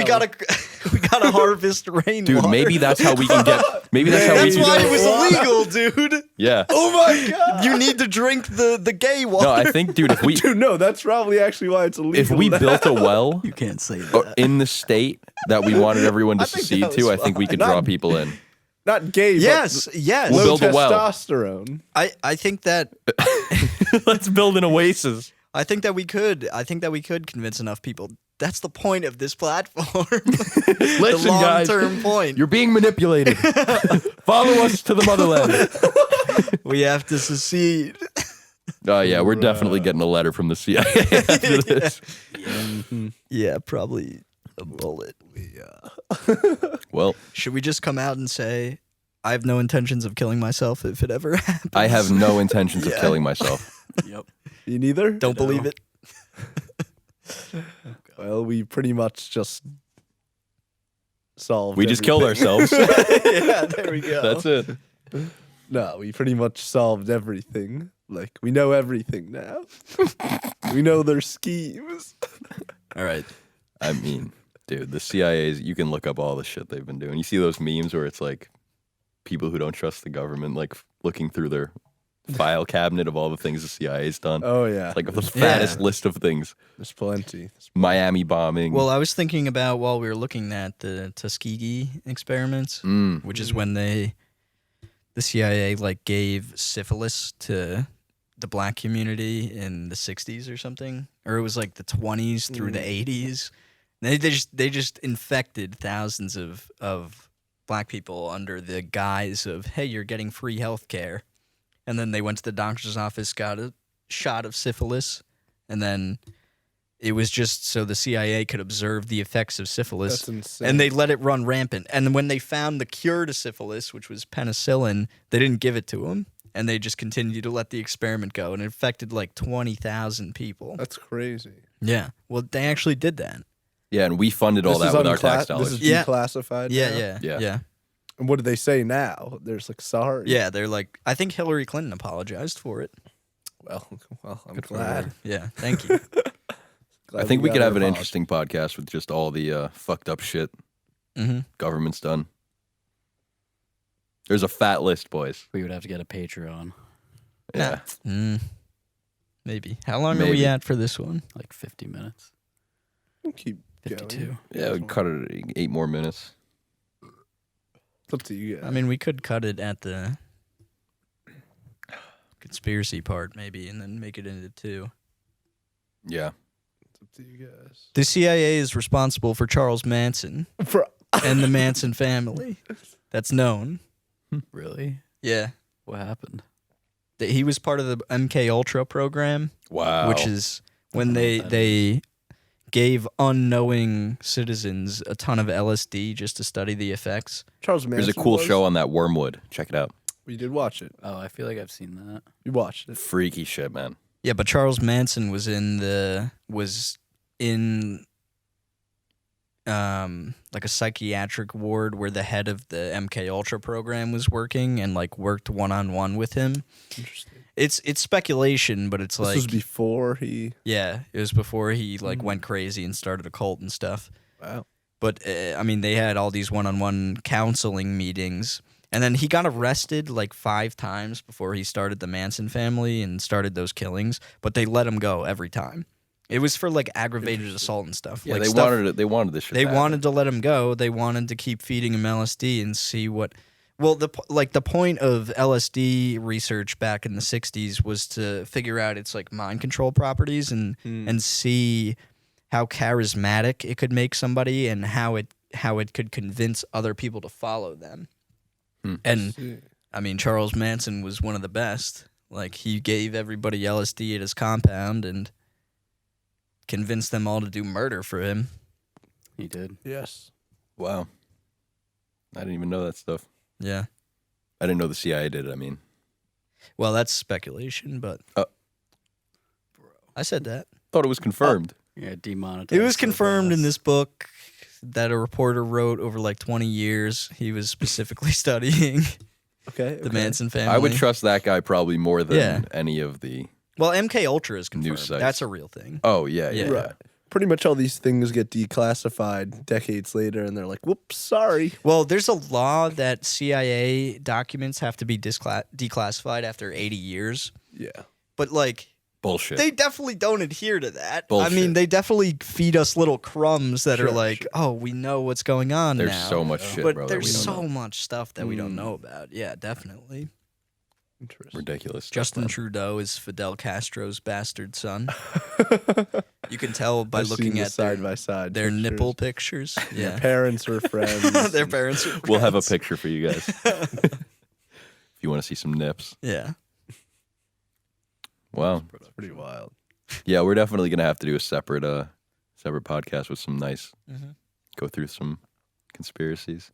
we gotta harvest rainwater. Dude, maybe that's how we can get. Maybe that's how we That's can why get. it was illegal, dude. Yeah. Oh my god. You need to drink the gay water. No, I think, dude, if we Dude, no, that's probably actually why it's illegal. if we now. built a well you can't say that. in the state that we wanted everyone to I think secede that to, I was think we could fine. draw people in. not gay, yes, but yes. We'll low build a well. testosterone. I think that Let's build an oasis. I think that we could convince enough people. That's the point of this platform. Listen, the guys, long-term point. you're being manipulated. Follow us to the motherland. We have to secede. Oh yeah, we're definitely getting a letter from the CIA after this. Yeah, probably a bullet. Well, Should we just come out and say, I have no intentions of killing myself if it ever happens? I have no intentions of Yeah. killing myself. Yep. You neither? Don't believe it. Well, we pretty much just solved. We just killed everything. ourselves. Yeah, there we go. That's it. No, we pretty much solved everything. Like we know everything now. We know their schemes. All right. I mean, dude, the CIA's, you can look up all the shit they've been doing. You see those memes where it's like people who don't trust the government, like looking through their file cabinet of all the things the CIA's done. Oh yeah, Like the fattest list of things. there's plenty. Miami bombing. Well, I was thinking about while we were looking at the Tuskegee experiments, which is when the CIA like gave syphilis to the black community in the 60s or something, or it was like the 20s through the 80s, They just infected thousands of black people under the guise of, hey, you're getting free health care. And then they went to the doctor's office, got a shot of syphilis, and then it was just so the CIA could observe the effects of syphilis. That's insane. And they let it run rampant. And when they found the cure to syphilis, which was penicillin, they didn't give it to them. And they just continued to let the experiment go. And it affected like 20,000 people. That's crazy. Yeah. Well, they actually did that. Yeah, and we funded all that with our tax This dollars. is Yeah. declassified. Yeah. Yeah. And what do they say now? There's like sorry. Yeah, they're like, I think Hillary Clinton apologized for it. Well, I'm Good for glad. her. Yeah, thank you. Glad I think we got could her have an apology. interesting podcast with just all the fucked up shit hmm government's done. There's a fat list, boys. We would have to get a Patreon, Yeah. Maybe. How long are we Maybe. at for this one? like 50 minutes. Keep 52. going. Yeah, we cut it at 8 more minutes. It's up to you guys. I mean, we could cut it at the conspiracy part, maybe, and then make it into 2. Yeah. it's up to you guys. The CIA is responsible for Charles Manson For and the Manson family. That's known. Really? Yeah. What happened? He was part of the MK Ultra program, Wow. which is when I don't know what that they gave unknowing citizens a ton of LSD just to study the effects. Charles Manson. There's a cool was? show on that Wormwood. Check it out. We did watch it. Oh, I feel like I've seen that. You watched it. Freaky shit, man. Yeah, but Charles Manson was in like a psychiatric ward where the head of the MK Ultra program was working and like worked one-on-one with him. Interesting. It's speculation, but it's This like was before he. yeah, it was before he like went crazy and started a cult and stuff. Wow. But I mean, they had all these one-on-one counseling meetings, and then he got arrested like 5 times before he started the Manson family and started those killings. But they let him go every time. It was for like aggravated assault and stuff. Yeah, like, they stuff, wanted it. They wanted this shit. They to happen. wanted to let him go. They wanted to keep feeding him LSD and see what. Well, the point of LSD research back in the 60s was to figure out its like mind control properties and see how charismatic it could make somebody and how it could convince other people to follow them. And I mean, Charles Manson was one of the best. Like, he gave everybody LSD at his compound and convinced them all to do murder for him. He did. Yes. Wow. I didn't even know that stuff. Yeah. I didn't know the CIA did it. I mean, Well, that's speculation, but I said that. thought it was confirmed. Yeah, demonetized. It was so confirmed in fast. this book that a reporter wrote over like 20 years. He was specifically studying Okay. the Manson family. I would trust that guy probably more than Yeah. any of the. Well, MK Ultra is confirmed. sites. That's a real thing. Oh yeah, yeah. Yeah. Right. Pretty much all these things get declassified decades later, and they're like, "Whoops, sorry." Well, there's a law that CIA documents have to be declassified after 80 years. Yeah. But like, Bullshit. they definitely don't adhere to that. I Bullshit. mean, they definitely feed us little crumbs that are Sure, like, sure. oh, we know what's going on There's now. so much shit, but bro. that we there's don't so know. much stuff that we don't know about. Yeah, definitely. Interesting. Ridiculous. stuff, Justin man. Trudeau is Fidel Castro's bastard son. You can tell by I've seen looking the at side by side their pictures. nipple pictures. Their Yeah. parents were friends. Their parents are We'll have a friends. picture for you guys if you want to see some nips. Yeah. Wow. It's pretty wild. Yeah, we're definitely gonna have to do a separate podcast with some nice. Mhm. Go through some conspiracies.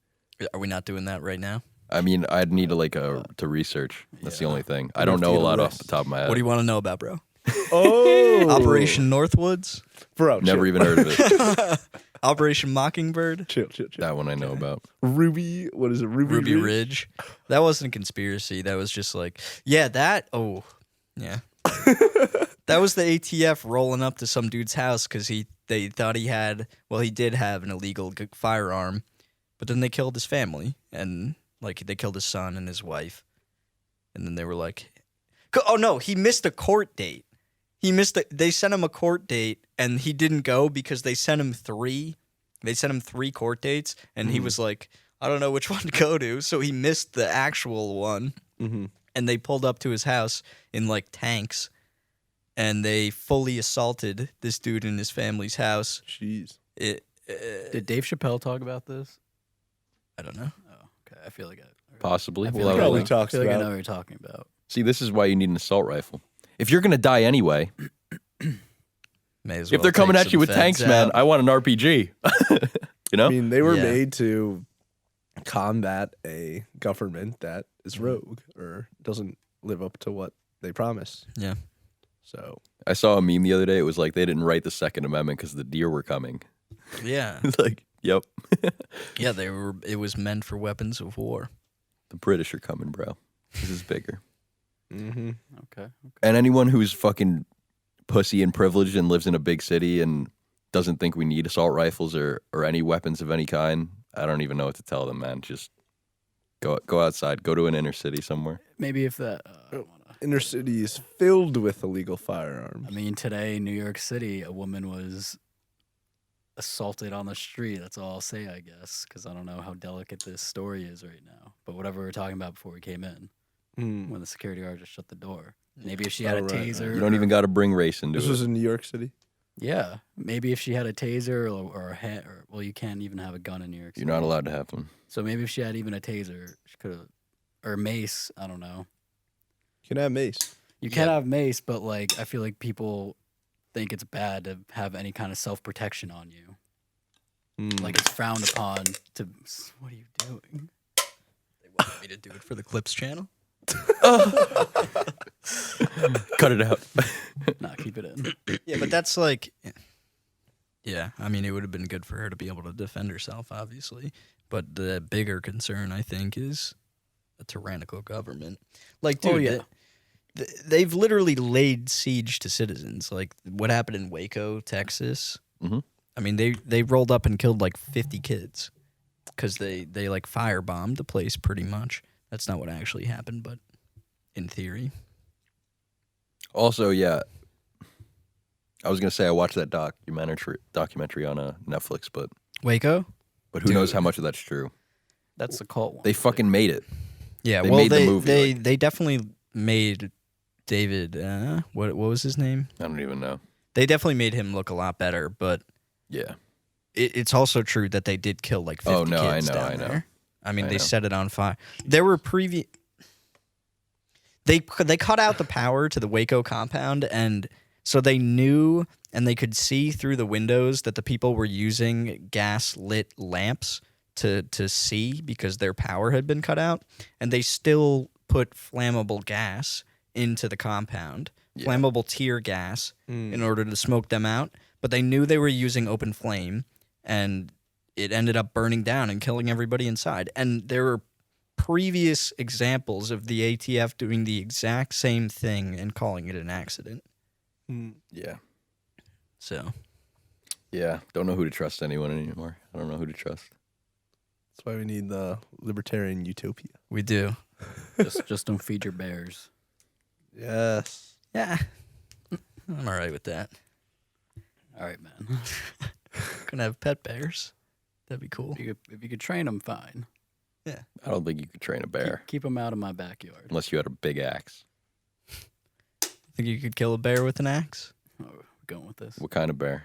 Are we not doing that right now? I mean, I'd need to research. That's the Yeah. only thing. I We'd don't have to know a get a lot off list. the top of my head. What do you want to know about, bro? Oh, Operation Northwoods? bro. Never even heard of it. Operation Mockingbird? Chill. That one I know about. Ruby. What is it? Ruby Ridge? That wasn't a conspiracy. That was just like, yeah, that. Oh, yeah. That was the ATF rolling up to some dude's house because they thought he had. Well, he did have an illegal firearm, but then they killed his family and like they killed his son and his wife, and then they were like, oh no, he missed a court date. They sent him a court date and he didn't go because they sent him 3. They sent him 3 court dates and he was like, I don't know which one to go to, so he missed the actual one. Mm-hmm. And they pulled up to his house in like tanks and they fully assaulted this dude in his family's house. Jeez. Did Dave Chappelle talk about this? I don't know. Oh, okay. I feel like Possibly. I feel We'll like, have a probably link. talks I feel like I about. know what you're talking about. See, this is why you need an assault rifle. If you're gonna die anyway, May as if they're well coming take at you some with tanks, feds man, out. I want an RPG. You know? I mean, they were Yeah. made to combat a government that is rogue or doesn't live up to what they promise. Yeah. So I saw a meme the other day. It was like they didn't write the Second Amendment because the deer were coming. Yeah. It's like, yep, Yeah, they were. It was meant for weapons of war. the British are coming, bro. This is bigger. mm-hmm. Okay. And anyone who's fucking pussy and privileged and lives in a big city and doesn't think we need assault rifles or any weapons of any kind, I don't even know what to tell them, man. Just go outside, go to an inner city somewhere. Maybe if that. I don't wanna- Inner city is filled with illegal firearms. I mean, today, New York City, a woman was assaulted on the street. That's all I'll say, I guess, because I don't know how delicate this story is right now. But whatever we were talking about before we came in, Hmm. when the security guard just shut the door. Maybe if she had Oh, a right, right. taser. You don't even got to bring race into This it. was in New York City. Yeah, maybe if she had a taser or a hand, or well, you can't even have a gun in New York City. You're not allowed to have them. So maybe if she had even a taser, she could have, or mace. I don't know. You can have mace. You can Yeah. have mace, but like I feel like people think it's bad to have any kind of self protection on you. Hmm. Like it's frowned upon to. What are you doing? They wanted me to do it for the Clips channel. Cut it out. Nah, keep it in. Yeah, but that's like, yeah. I mean, it would have been good for her to be able to defend herself, obviously. But the bigger concern, I think, is a tyrannical government. Like, dude, Oh, yeah. they've literally laid siege to citizens. Like what happened in Waco, Texas. Mhm. I mean, they rolled up and killed like 50 kids because they like firebombed the place pretty much. That's not what actually happened, but in theory. Also, yeah, I was gonna say I watched that documentary on Netflix, but Waco? who knows how much of that's true? That's the cult one. They fucking made it. Yeah, They well, made the they movie, they definitely made David. What was his name? I don't even know. They definitely made him look a lot better, but Yeah, it's also true that they did kill like 50 Oh, no, I kids know, down I know. there. I mean, I they know. set it on fire. There were previous. They cut out the power to the Waco compound, and so they knew and they could see through the windows that the people were using gas lit lamps to see because their power had been cut out, and they still put flammable gas into the compound, Yeah. flammable tear gas Hmm. in order to smoke them out. But they knew they were using open flame, and it ended up burning down and killing everybody inside. And there were previous examples of the ATF doing the exact same thing and calling it an accident. Hmm. yeah, So yeah. Don't know who to trust anyone anymore. I don't know who to trust. That's why we need the libertarian utopia. we do. just don't feed your bears. Yes. Yeah, I'm all right with that. All right, man. Gonna have pet bears. That'd be cool. If you could train them, fine. I don't think you could train a bear Keep them out of my backyard. unless you had a big axe. Think you could kill a bear with an axe? Oh, we're going with this. What kind of bear?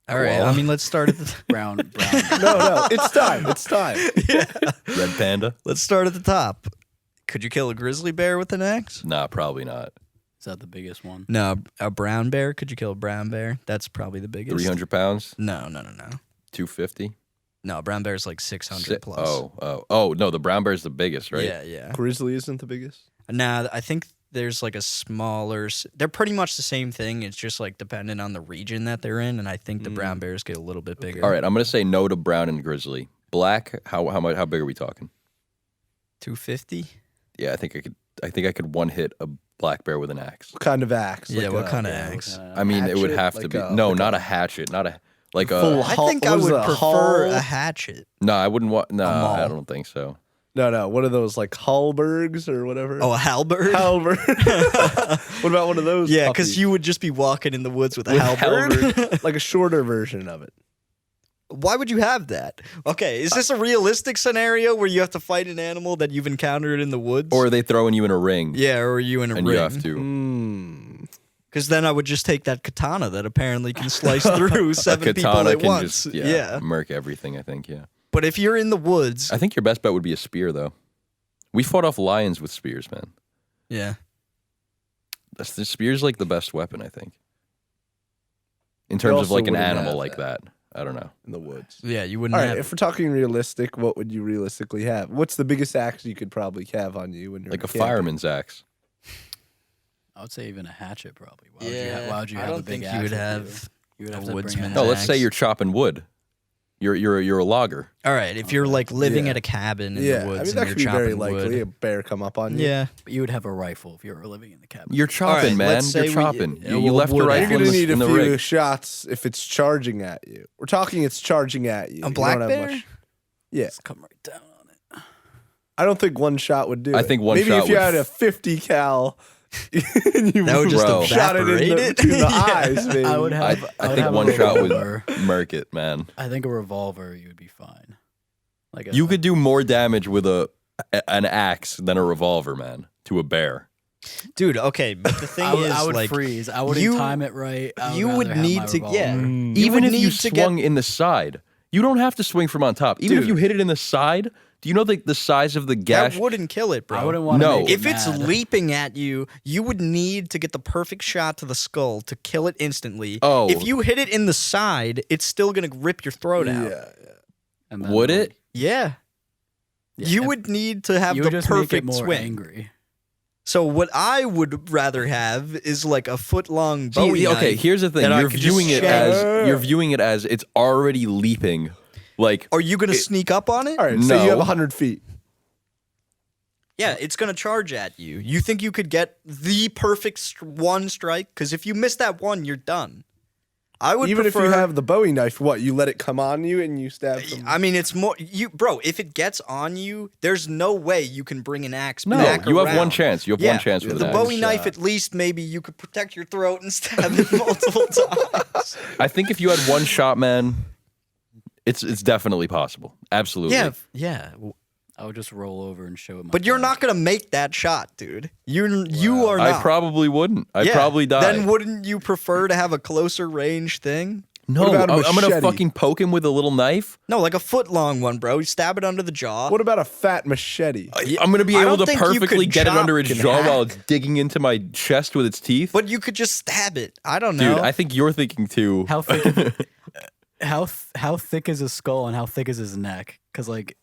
All right. Koala? I mean, let's start at the Brown. No, it's time. It's time. Red panda? let's start at the top. Could you kill a grizzly bear with an axe? Nah, probably not. Is that the biggest one? No, a brown bear. Could you kill a brown bear? That's probably the biggest. 300 pounds? No. 250? No, brown bear's like 600 plus. Oh, no, the brown bear's the biggest, right? Yeah. Grizzly isn't the biggest. Nah, I think there's like a smaller. They're pretty much the same thing. It's just like dependent on the region that they're in, and I think the brown bears get a little bit bigger. All right, I'm gonna say no to brown and grizzly. Black, how big are we talking? 250. Yeah, I think I could one hit a black bear with an axe. What kind of axe? Yeah, what kind of yeah, axe? I mean, it would hatchet? have to Like be a- no, like not a- a hatchet, not a like Full- a. I Hull- think I what is would it, a prefer hull? a hatchet. No, I wouldn't want. No, maul. I don't think so. No. What are those like Hallbergs or whatever? Oh, a halberd. halberd. What about one of those? Yeah, because puppies? you would just be walking in the woods with a With halberd. like a shorter version of it. Why would you have that? Okay, is this a realistic scenario where you have to fight an animal that you've encountered in the woods? Or are they throwing you in a ring? yeah, or are you in a and ring? you have to. Because then I would just take that katana that apparently can slice through A seven people katana at can once. just Yeah. murk everything. I think. Yeah. But if you're in the woods, I think your best bet would be a spear, though. We fought off lions with spears, man. yeah. The spear's like the best weapon, I think. In terms of also like an wouldn't animal have like that. I don't know. in the woods. Yeah, you wouldn't All right, have. if we're talking realistic, what would you realistically have? What's the biggest axe you could probably have on you when you're Like a camping? fireman's axe. I would say even a hatchet probably. Yeah, Why would you I have a don't big think axe you would with have You would have a to bring woodsman's a No, let's say axe. you're chopping wood. You're a logger. All right, if you're like living Yeah. at a cabin in Yeah, the woods I mean and that you're could be very chopping likely. A wood. bear come up on you. Yeah. But you would have a rifle if you were living in the cabin. You're chopping, right, man. let's say You're we- chopping. yeah, You well, left your wood rifle You're in gonna the, need a in the few rig. shots if it's charging at you. We're talking it's charging at you. A You black don't have bear? much- Yeah, Just come right down on it. I don't think one shot would do it. I think one Maybe shot if you would had a 50 cal, and you That would just Bro. shot it in evaporate the, it. between the Yeah. eyes. Maybe. I would have. I would think have a one shot would revolver. murk it, man. I think a revolver you would be fine. Like You could do more damage with an axe than a revolver, man, to a bear. Dude, okay, but the thing is, I would like, freeze. I wouldn't you- time it right. I you rather would have need my to- yeah. revolver. Mm. You Even would if you need to get- swung in the side, you don't have to swing from on top. Even if Dude. you hit it in the side, do you know the size of the gash? that wouldn't kill it, bro. I wouldn't want to. No. Make it If it's mad. leaping at you, you would need to get the perfect shot to the skull to kill it instantly. Oh. If you hit it in the side, it's still gonna rip your throat out. Yeah, And then, Would like, it? Yeah. yeah, You and would need to have you the would just make it perfect more swing. angry. So what I would rather have is like a foot-long Bowie See, okay, knife, here's the thing. that I You're could just viewing it shank. as you're viewing it as it's already leaping. Like Are you gonna sneak up on it? All right, so you No. have 100 feet. Yeah, it's gonna charge at you. You think you could get the perfect one strike? Because if you miss that one, you're done. I would Even prefer, if you have the Bowie knife, what you let it come on you and you stab some. I mean, it's more you, bro. If it gets on you, there's no way you can bring an axe no, back you have around. one chance. You have Yeah, one chance with the an Bowie axe. knife, shot. at least maybe you could protect your throat and stab it multiple times. I think if you had one shot, man, it's definitely possible. Absolutely. Yeah, yeah. I would just roll over and show it. My But you're not back. gonna make that shot, dude. You are I not. probably wouldn't. I'd Yeah, probably die. Then wouldn't you prefer to have a closer range thing? no, What about a I'm gonna machete? fucking poke him with a little knife. No, like a foot long one, bro. You stab it under the jaw. What about a fat machete? I'm gonna be I able don't to think you perfectly could get it chop under its and jaw while hack. it's digging into my chest with its teeth. But you could just stab it. I don't know. Dude, I think you're thinking too. How thick? How thick is his skull and how thick is his neck? Because like,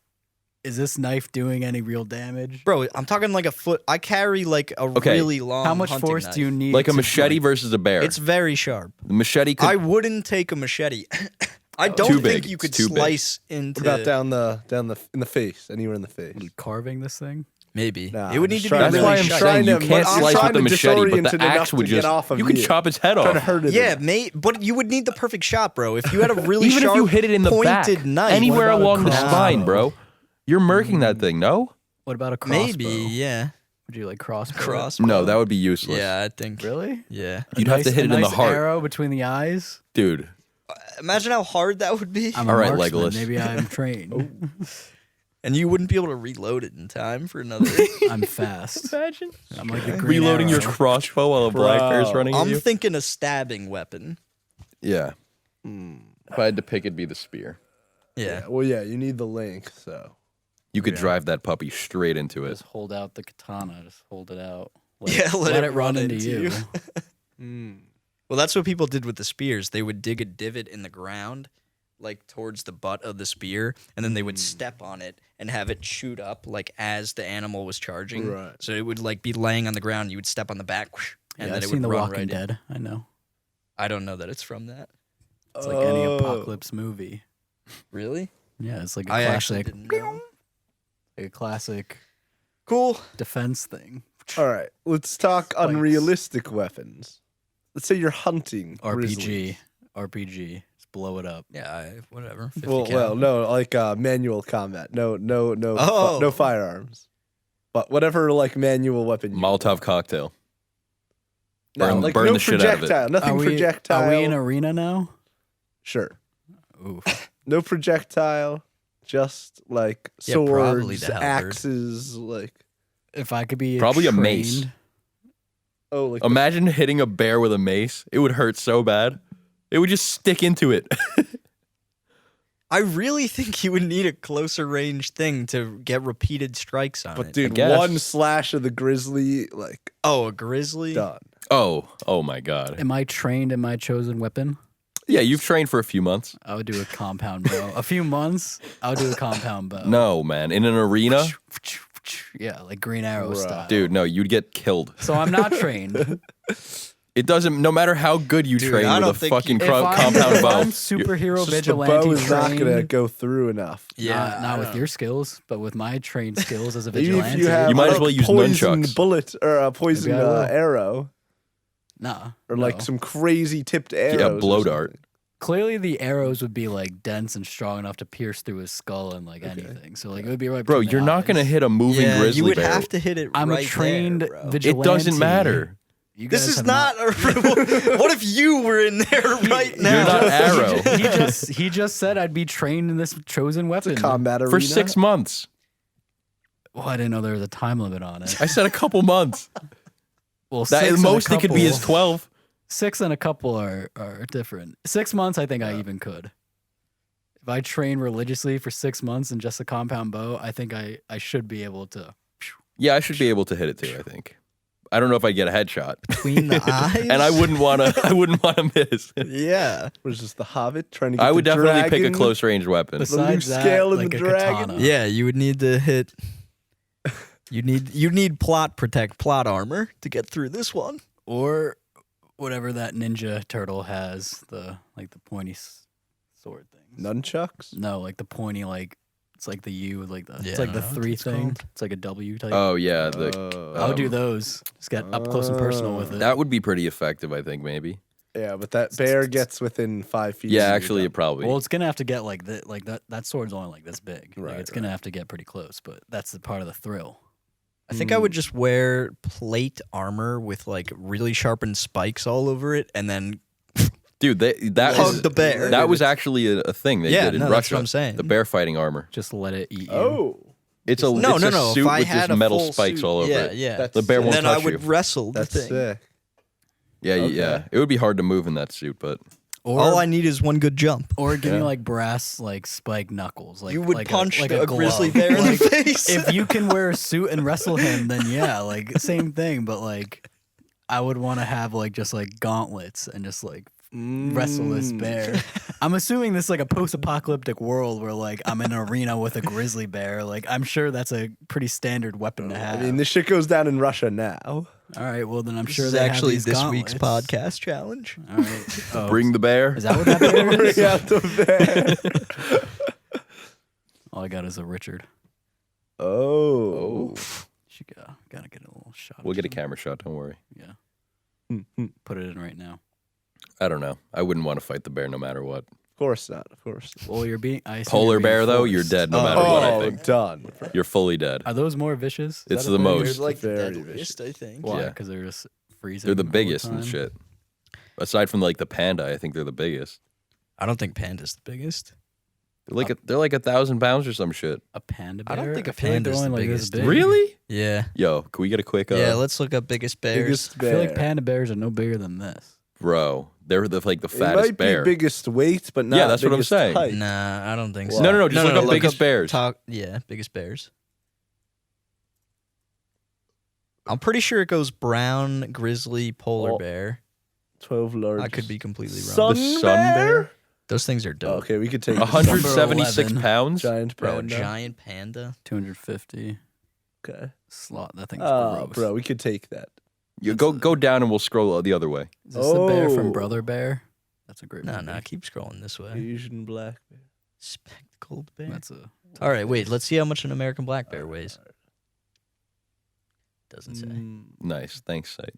is this knife doing any real damage? Bro, I'm talking like a foot. I carry like a Okay. really long. How much hunting force knife. do you need? Like a to, machete like- versus a bear. It's very sharp. the machete could I wouldn't take a machete. I Too don't big. think you could It's too big. slice into. What about down the in the face? Anywhere in the face? carving this thing? Maybe Nah, it would I'm need to just be trying That's to- why really I'm sharp. saying you to- can't I'm slice trying with the to machete, but disorient the it enough axe to would get just off of you could you. chop its head Trying to off. hurt it. Yeah, enough. but you would need the perfect shot, bro. If you had a really Even sharp, if you hit it in the back, pointed knife, anywhere What about a along the crossbow? spine, bro, you're murking that thing. No, What about a crossbow? maybe, yeah, Would you like crossbow? it? crossbow. no, that would be useless. Yeah, I think. Really? Yeah. You'd have to hit it in the nice heart, Arrow between the eyes. dude. Imagine how hard that would be, I'm All a right, marksman. Legolas. Maybe I'm trained. and you wouldn't be able to reload it in time for another. I'm fast. Imagine I'm like the green reloading your arrow. crossbow while a black bear's Bro. running at I'm you. thinking a stabbing weapon. Yeah. If I had to pick, it'd be the spear. Yeah. Well, yeah, you need the length. So You could drive that puppy straight into it. Just hold out the katana. Just hold it out. Yeah, let it run into into you. you. Well, that's what people did with the spears. They would dig a divot in the ground, like towards the butt of the spear, and then they would step on it and have it shoot up, like as the animal was charging. Right. So it would like be laying on the ground. You would step on the back, and Yeah, then I've it seen would The run Walking right in. Dead. I know. I don't know that it's from that. It's like any Oh. apocalypse movie. Really? Yeah, it's like a I actually classic, didn't know. a classic Cool. defense thing. All right, let's talk unrealistic weapons. Let's say you're hunting grizzlies. RPG. Just blow it up. Yeah, whatever. 50 Well, cal. no, like manual combat. No, Oh. no firearms. But whatever, like manual weapon. Molotov cocktail. No, burn- like burn no the shit out of it. projectile. Nothing projectile. Are we in arena now? Sure. Oof. No projectile. Just like Yeah, probably swords, the halberd. axes. Like If I could be Probably a trained, mace. Oh, like Imagine hitting a bear with a mace. It would hurt so bad. It would just stick into it. I really think you would need a closer range thing to get repeated strikes on but it. dude, guess. one slash of the grizzly, like Oh, a grizzly? done. Oh my God. Am I trained in my chosen weapon? Yeah, you've trained for a few months. I would do a compound bow. A few months, I would do a compound bow. No, man. In an arena, Yeah, like Green Arrow Bruh. style. dude, no, you'd get killed. So I'm not trained. It doesn't. No matter how good you Dude, train I with a don't think fucking If compound if bow, I'm you- superhero It's just the vigilante bow is not trained, gonna go through enough. not I with don't your skills, but with my trained skills as a Maybe vigilante. if you have You might as a well use poison nunchucks. bullet or a poison Maybe I will. arrow nah, or no. like some crazy tipped arrows. yeah, or blow something. dart. Clearly, the arrows would be like dense and strong enough to pierce through his skull and like anything. So like it would be right. Bro, between the you're not gonna eyes. hit a moving Yeah, grizzly you would bear. have to hit it I'm right a trained there, bro. vigilante. It doesn't matter. You This guys is have not a what if you were in there right now? You're not Arrow. He just said I'd be trained in this chosen weapon. Combat arena For 6 months. Well, I didn't know there was a time limit on it. I said a couple months. Well, That, 6 and a most it could be is couple- 12. 6 and a couple are different. 6 months, I think I even could. If I train religiously for 6 months and just a compound bow, I think I should be able to. Yeah, I should be able to hit it too, I think. I don't know if I get a headshot. Between the eyes? And I wouldn't wanna miss. Yeah. was just the Hobbit trying to get I would the definitely pick a dragon. close range weapon. Besides that, scale in like the a dragon. katana. Yeah, you would need to hit you need plot armor to get through this one. Or whatever that ninja turtle has, the pointy sword thing. Nunchucks. No, like the pointy, like it's like the U, like the Yeah, it's like I the don't know what 3 it's thing. called. It's like a W type. Oh yeah, I would do um, those. Just get up close and personal with it. that would be pretty effective, I think, maybe. Yeah, but that bear gets within 5 feet. Yeah, of you, actually, though. it probably. Well, it's gonna have to get like that sword's only like this big. Like, Right, it's gonna have to get pretty close, but that's the part of the thrill. I think I would just wear plate armor with like really sharpened spikes all over it and then Dude, that hug is, the bear. that was actually a thing they Yeah, did in no, Russia. that's what I'm saying. The bear fighting armor. Just let it eat you. Oh, It's a No, it's no, a no. suit If I with had just a metal full spikes suit, all over yeah, it. Yeah. That's The bear sick. won't And then I touch would you. wrestle the That's thing. sick. Yeah, Okay. yeah. It would be hard to move in that suit, but All I need is one good jump. Or give me Yeah. like brass like spike knuckles. Like You would like punch like a grizzly glove. bear in the Like, face. If you can wear a suit and wrestle him, then yeah, like same thing. But like, I would want to have like just like gauntlets and just like wrestle this bear. I'm assuming this is like a post-apocalyptic world where like I'm in an arena with a grizzly bear. Like I'm sure that's a pretty standard weapon to have. I mean, this shit goes down in Russia now. All right, well then I'm This sure is they have actually these this week's gauntlets. podcast challenge. All right, oh, bring the bear. is that what that bear is? Bring out the bear. All I got is a Richard. Oh. She gotta get a little shot. We'll of get a him. camera shot, don't worry. Yeah, put it in right now. I don't know. I wouldn't want to fight the bear no matter what. Of course not. Of course. Not. Well, you're being I assume Polar you're being bear though, you're forced. dead no Oh. matter what, I Oh, think. done. You're fully dead. Are those more vicious? Is It's that a the thing? most. There's like the Very deadliest, I think. Why? Yeah. Because they're just freezing. They're the all biggest and time? shit. Aside from like the panda, I think they're the biggest. I don't think panda's the biggest. They're like 1,000 pounds or some shit. A panda I bear? don't think a feel like they're panda's the only, like, this biggest. big. Really? Yeah. Yo, can we get a quick? Yeah, let's look up biggest bears. Biggest I bear. feel like panda bears are no bigger than this. Bro, they're like the It fattest might bear. be biggest weight, but not Yeah, that's what I'm biggest saying. height. Nah, I don't think Wow. so. No, just look up biggest bears. Yeah, biggest bears. I'm pretty sure it goes brown, grizzly, polar Oh. bear. 12 large. I could be completely wrong. Sun, The sun bear? Those things are dope. Okay, we could take 176 11. pounds. giant Bro, panda. giant panda. 250 Okay. slot. That thing's Oh, gross. bro, we could take that. You go down and we'll scroll the other way. Is this the bear from Oh. Brother Bear? That's a great No, movie. no, keep scrolling this way. Asian black bear. Spectacled bear. That's a. All right, wait. Let's see how much an American black bear weighs. Doesn't say. Nice. Thanks, site.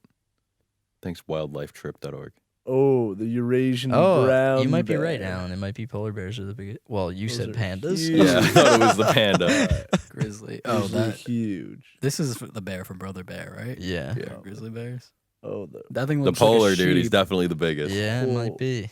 Thanks, wildlifetrip.org. Oh, the Eurasian Oh, brown you might be bear. right, Alan. It might be polar bears are the biggest. Well, you Those said are pandas. huge. Yeah, I thought it was the panda. Grizzly. Oh, Oh, that. huge. This is the bear from Brother Bear, right? Yeah. Yeah. Grizzly bears. Oh, the That thing The looks polar like a dude, he's sheep. definitely the biggest. Yeah, it Oh. might be.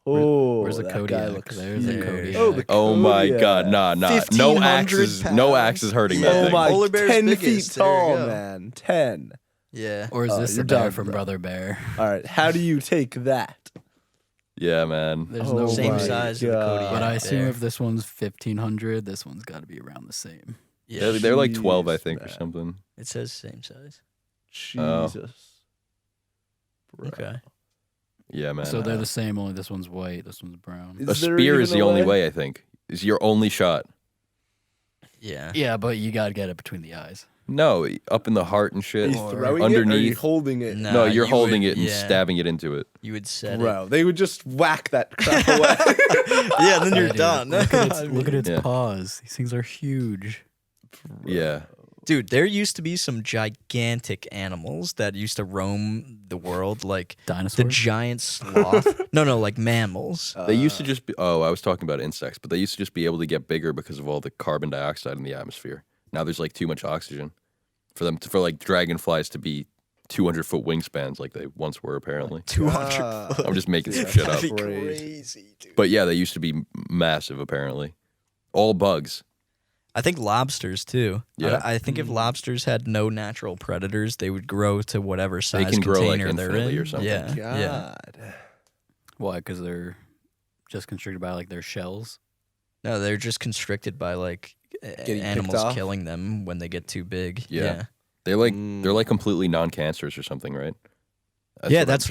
oh, where's the that Kodiak? guy looks There's the huge. Kodiak. Oh, the Oh my Kodiak. god, nah. No 1,500 axes, no pounds. axes hurting that Oh thing. my, Polar bear's 10 biggest. feet There you tall, go. man. 10. Yeah. Or is this you're the bear done, from bro. Brother Bear? All right, how do you take that? Yeah, man. There's Oh no Same my way. size of the God. Kodiak But I assume bear. if this one's 1500, this one's got to be around the same. Yeah, They're like 12, I Jeez, think, or man. something. it says same size. Jesus. Bro. Okay. Yeah, man. So they're the same, only this one's white, this one's brown. Is a there spear is even the a only way, I think. Is your only shot. Yeah. Yeah, but you got to get it between the eyes. No, up in the heart and Are shit. you Or throwing it? Or are you underneath. holding it? No. No, you're you holding would- it and yeah. stabbing it into it. You would set Bro, they would just whack that crap away. it. Yeah, then you're Yeah, dude. done. Look at its Yeah. paws. These things are huge. Yeah. Dude, there used to be some gigantic animals that used to roam the world, like the Dinosaurs? giant sloth. no, like mammals. They used to just be, I was talking about insects, but they used to just be able to get bigger because of all the carbon dioxide in the atmosphere. Now there's like too much oxygen for them for like dragonflies to be 200-foot wingspans like they once were apparently. 200 I'm just making some Yeah, shit up. That'd be Crazy. crazy, dude. But yeah, they used to be massive apparently. All bugs. I think lobsters too. Yeah. I think if lobsters had no natural predators, they would grow to whatever size can grow, like, container they're infinitely in. or something. Yeah, God. yeah. Why? Because they're just constricted by like their shells. No, they're just constricted by like Getting picked animals off? killing them when they get too big. Yeah. They're like completely non-cancerous or something, right? Yeah, what that's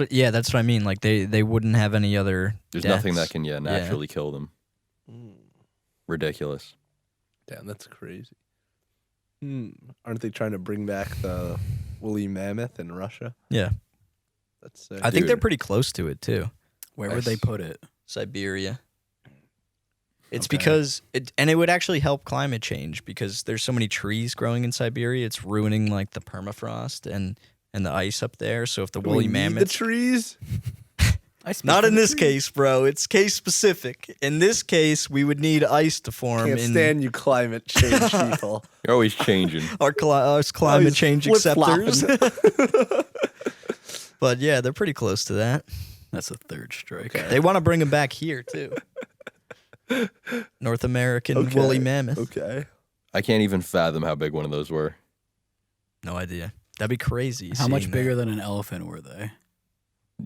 what I mean. Like they wouldn't have any other. there's nothing that deaths. can naturally kill them. Ridiculous. Damn, that's crazy. Aren't they trying to bring back the woolly mammoth in Russia? Yeah, That's sick. I think they're Dude. pretty close to it too. Where would they put it? Siberia. It's Okay. because it would actually help climate change because there's so many trees growing in Siberia. It's ruining like the permafrost and the ice up there. So if the Do we woolly need the mammoth, trees. not in this case, bro. It's case specific. In this case, we would need ice to form Can't in stand you climate change people. You're always changing. our climate Always change flip-flopping. acceptors. But yeah, they're pretty close to that. That's a third strike. They want to bring them back here too. North American Okay. woolly mammoth. Okay. I can't even fathom how big one of those were. No idea. That'd be crazy. How much seeing bigger that. than an elephant were they?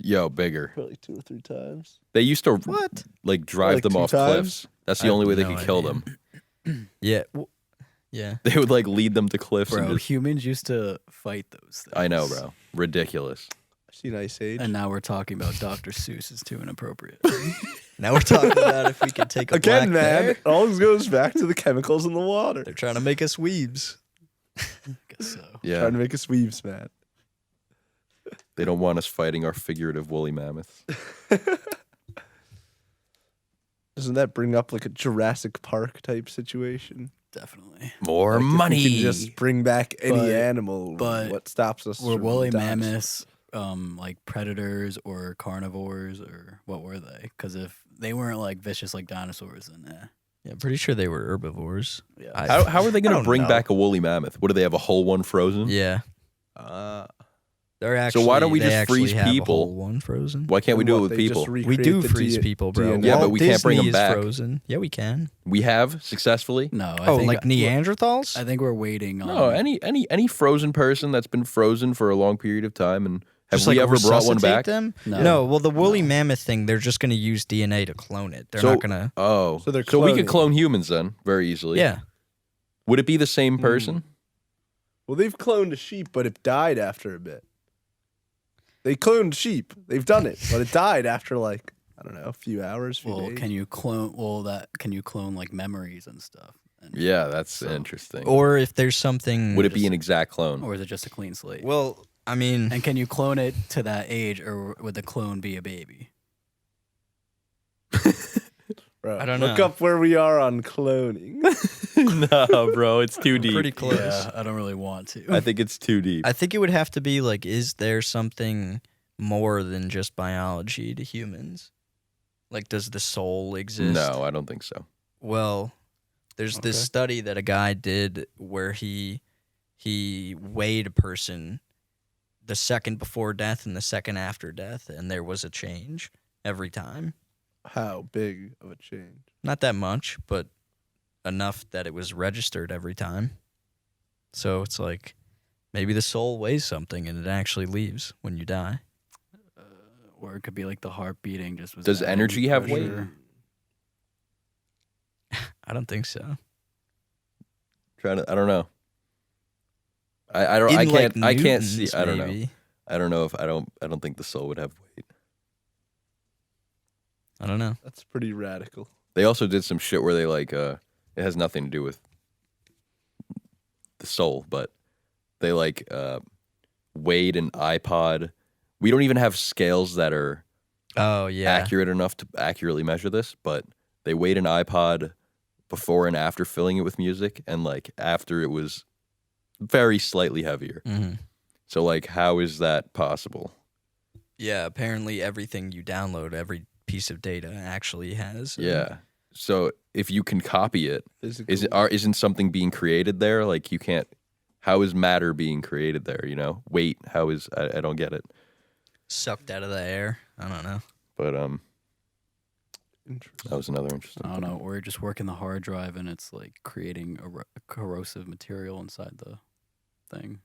Yo, bigger. Probably 2 or 3 times. They used to What? like drive Like them 2 off times? cliffs. That's the I only way have they no could kill idea. them. Yeah. Yeah. They would like lead them to cliffs Bro, and just, humans used to fight those things. I know, bro. Ridiculous. I've seen Ice Age. And now we're talking about Dr. Seuss is too inappropriate. Now we're talking about if we could take a Again, black man, bear. it always goes back to the chemicals in the water. They're trying to make us weebs. Guess so. Yeah. Trying to make us weaves, man. They don't want us fighting our figurative woolly mammoths. Doesn't that bring up like a Jurassic Park type situation? Definitely. More Like, if money. we can just bring back any But- animal. but what stops us? Were from woolly dinosaurs? mammoths like predators or carnivores or what were they? Because if they weren't like vicious like dinosaurs, then Yeah, I'm pretty sure they were herbivores. yeah. How are they I going to don't bring know. back a woolly mammoth? What do they have, a whole one frozen? Yeah. They're actually. why don't we they just actually freeze have a people? whole one frozen. Why can't we do it What, with they just people? We recreate do the freeze D- people, bro. DNA? Yeah, but Walt we can't bring 'em Disney is back. Frozen. Yeah, we can. We have successfully. No, I Oh, think like Neanderthals? I think we're waiting on. No, any frozen person that's been frozen for a long period of time, and have Just we like ever brought one resuscitate back? Them? No. No. Well, the woolly mammoth thing, they're just going to use DNA to clone it. They're So- not going to. Oh, So they're we could cloning. clone humans then very easily. Yeah. Would it be the same person? Well, they've cloned a sheep, but it died after a bit. They cloned sheep. They've done it, but it died after like I don't know, a few hours, few Well, days. can you clone? Well, can you clone like memories and stuff? And, Yeah, that's So- interesting. Or if there's something. Would it be an exact clone? Or is it just a clean slate? Well, I mean. And can you clone it to that age, or would the clone be a baby? Bro, I don't look know. up where we are on cloning. No, bro, it's too deep. Pretty close. Yeah, I don't really want to. I think it's too deep. I think it would have to be like, is there something more than just biology to humans? Like, does the soul exist? No, I don't think so. Well, there's this Okay. study that a guy did where he weighed a person the second before death and the second after death, and there was a change every time. How big of a change? Not that much, but enough that it was registered every time. So it's like, Maybe the soul weighs something and it actually leaves when you die. Or it could be like the heart beating just was. Does adding energy have weight? pressure. I don't think so. I don't know. I don't. In, I like, can't. I can't see. newtons, I don't know. maybe. I don't know if I don't think the soul would have weight. I don't know. That's pretty radical. They also did some shit where they like it has nothing to do with the soul, but they like weighed an iPod. We don't even have scales that are Oh yeah. accurate enough to accurately measure this, but they weighed an iPod before and after filling it with music, and like after it was very slightly heavier. hmm So like, how is that possible? Yeah. Apparently, everything you download, every piece of data, actually has. Yeah. So if you can copy it, Physical. isn't something being created there? Like you can't. How is matter being created there? You know, weight. How is I don't get it. Sucked out of the air. I don't know. But Interesting. that was another interesting. I don't thing. know. Or you're just working the hard drive and it's like creating a corrosive material inside the thing.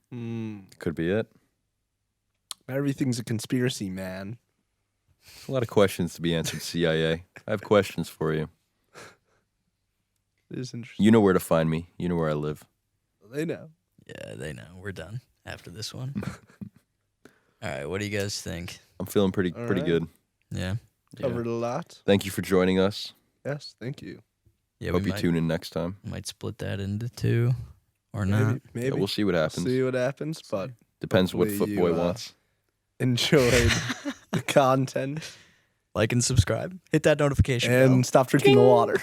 Could be it. Everything's a conspiracy, man. A lot of questions to be answered, CIA. I have questions for you. It is interesting. You know where to find me. You know where I live. They know. Yeah, they know. We're done after this one. All right. What do you guys think? I'm feeling pretty All pretty right. good. Yeah. Covered a lot. Thank you for joining us. Yes, thank you. Yeah. Hope we you might, tune in next time. might split that into two or not. Maybe. Yeah, we'll see what happens. See what happens, but Depends what hopefully Footboy you, wants. enjoyed the content Like and subscribe. Hit that notification bell. and stop drinking the water.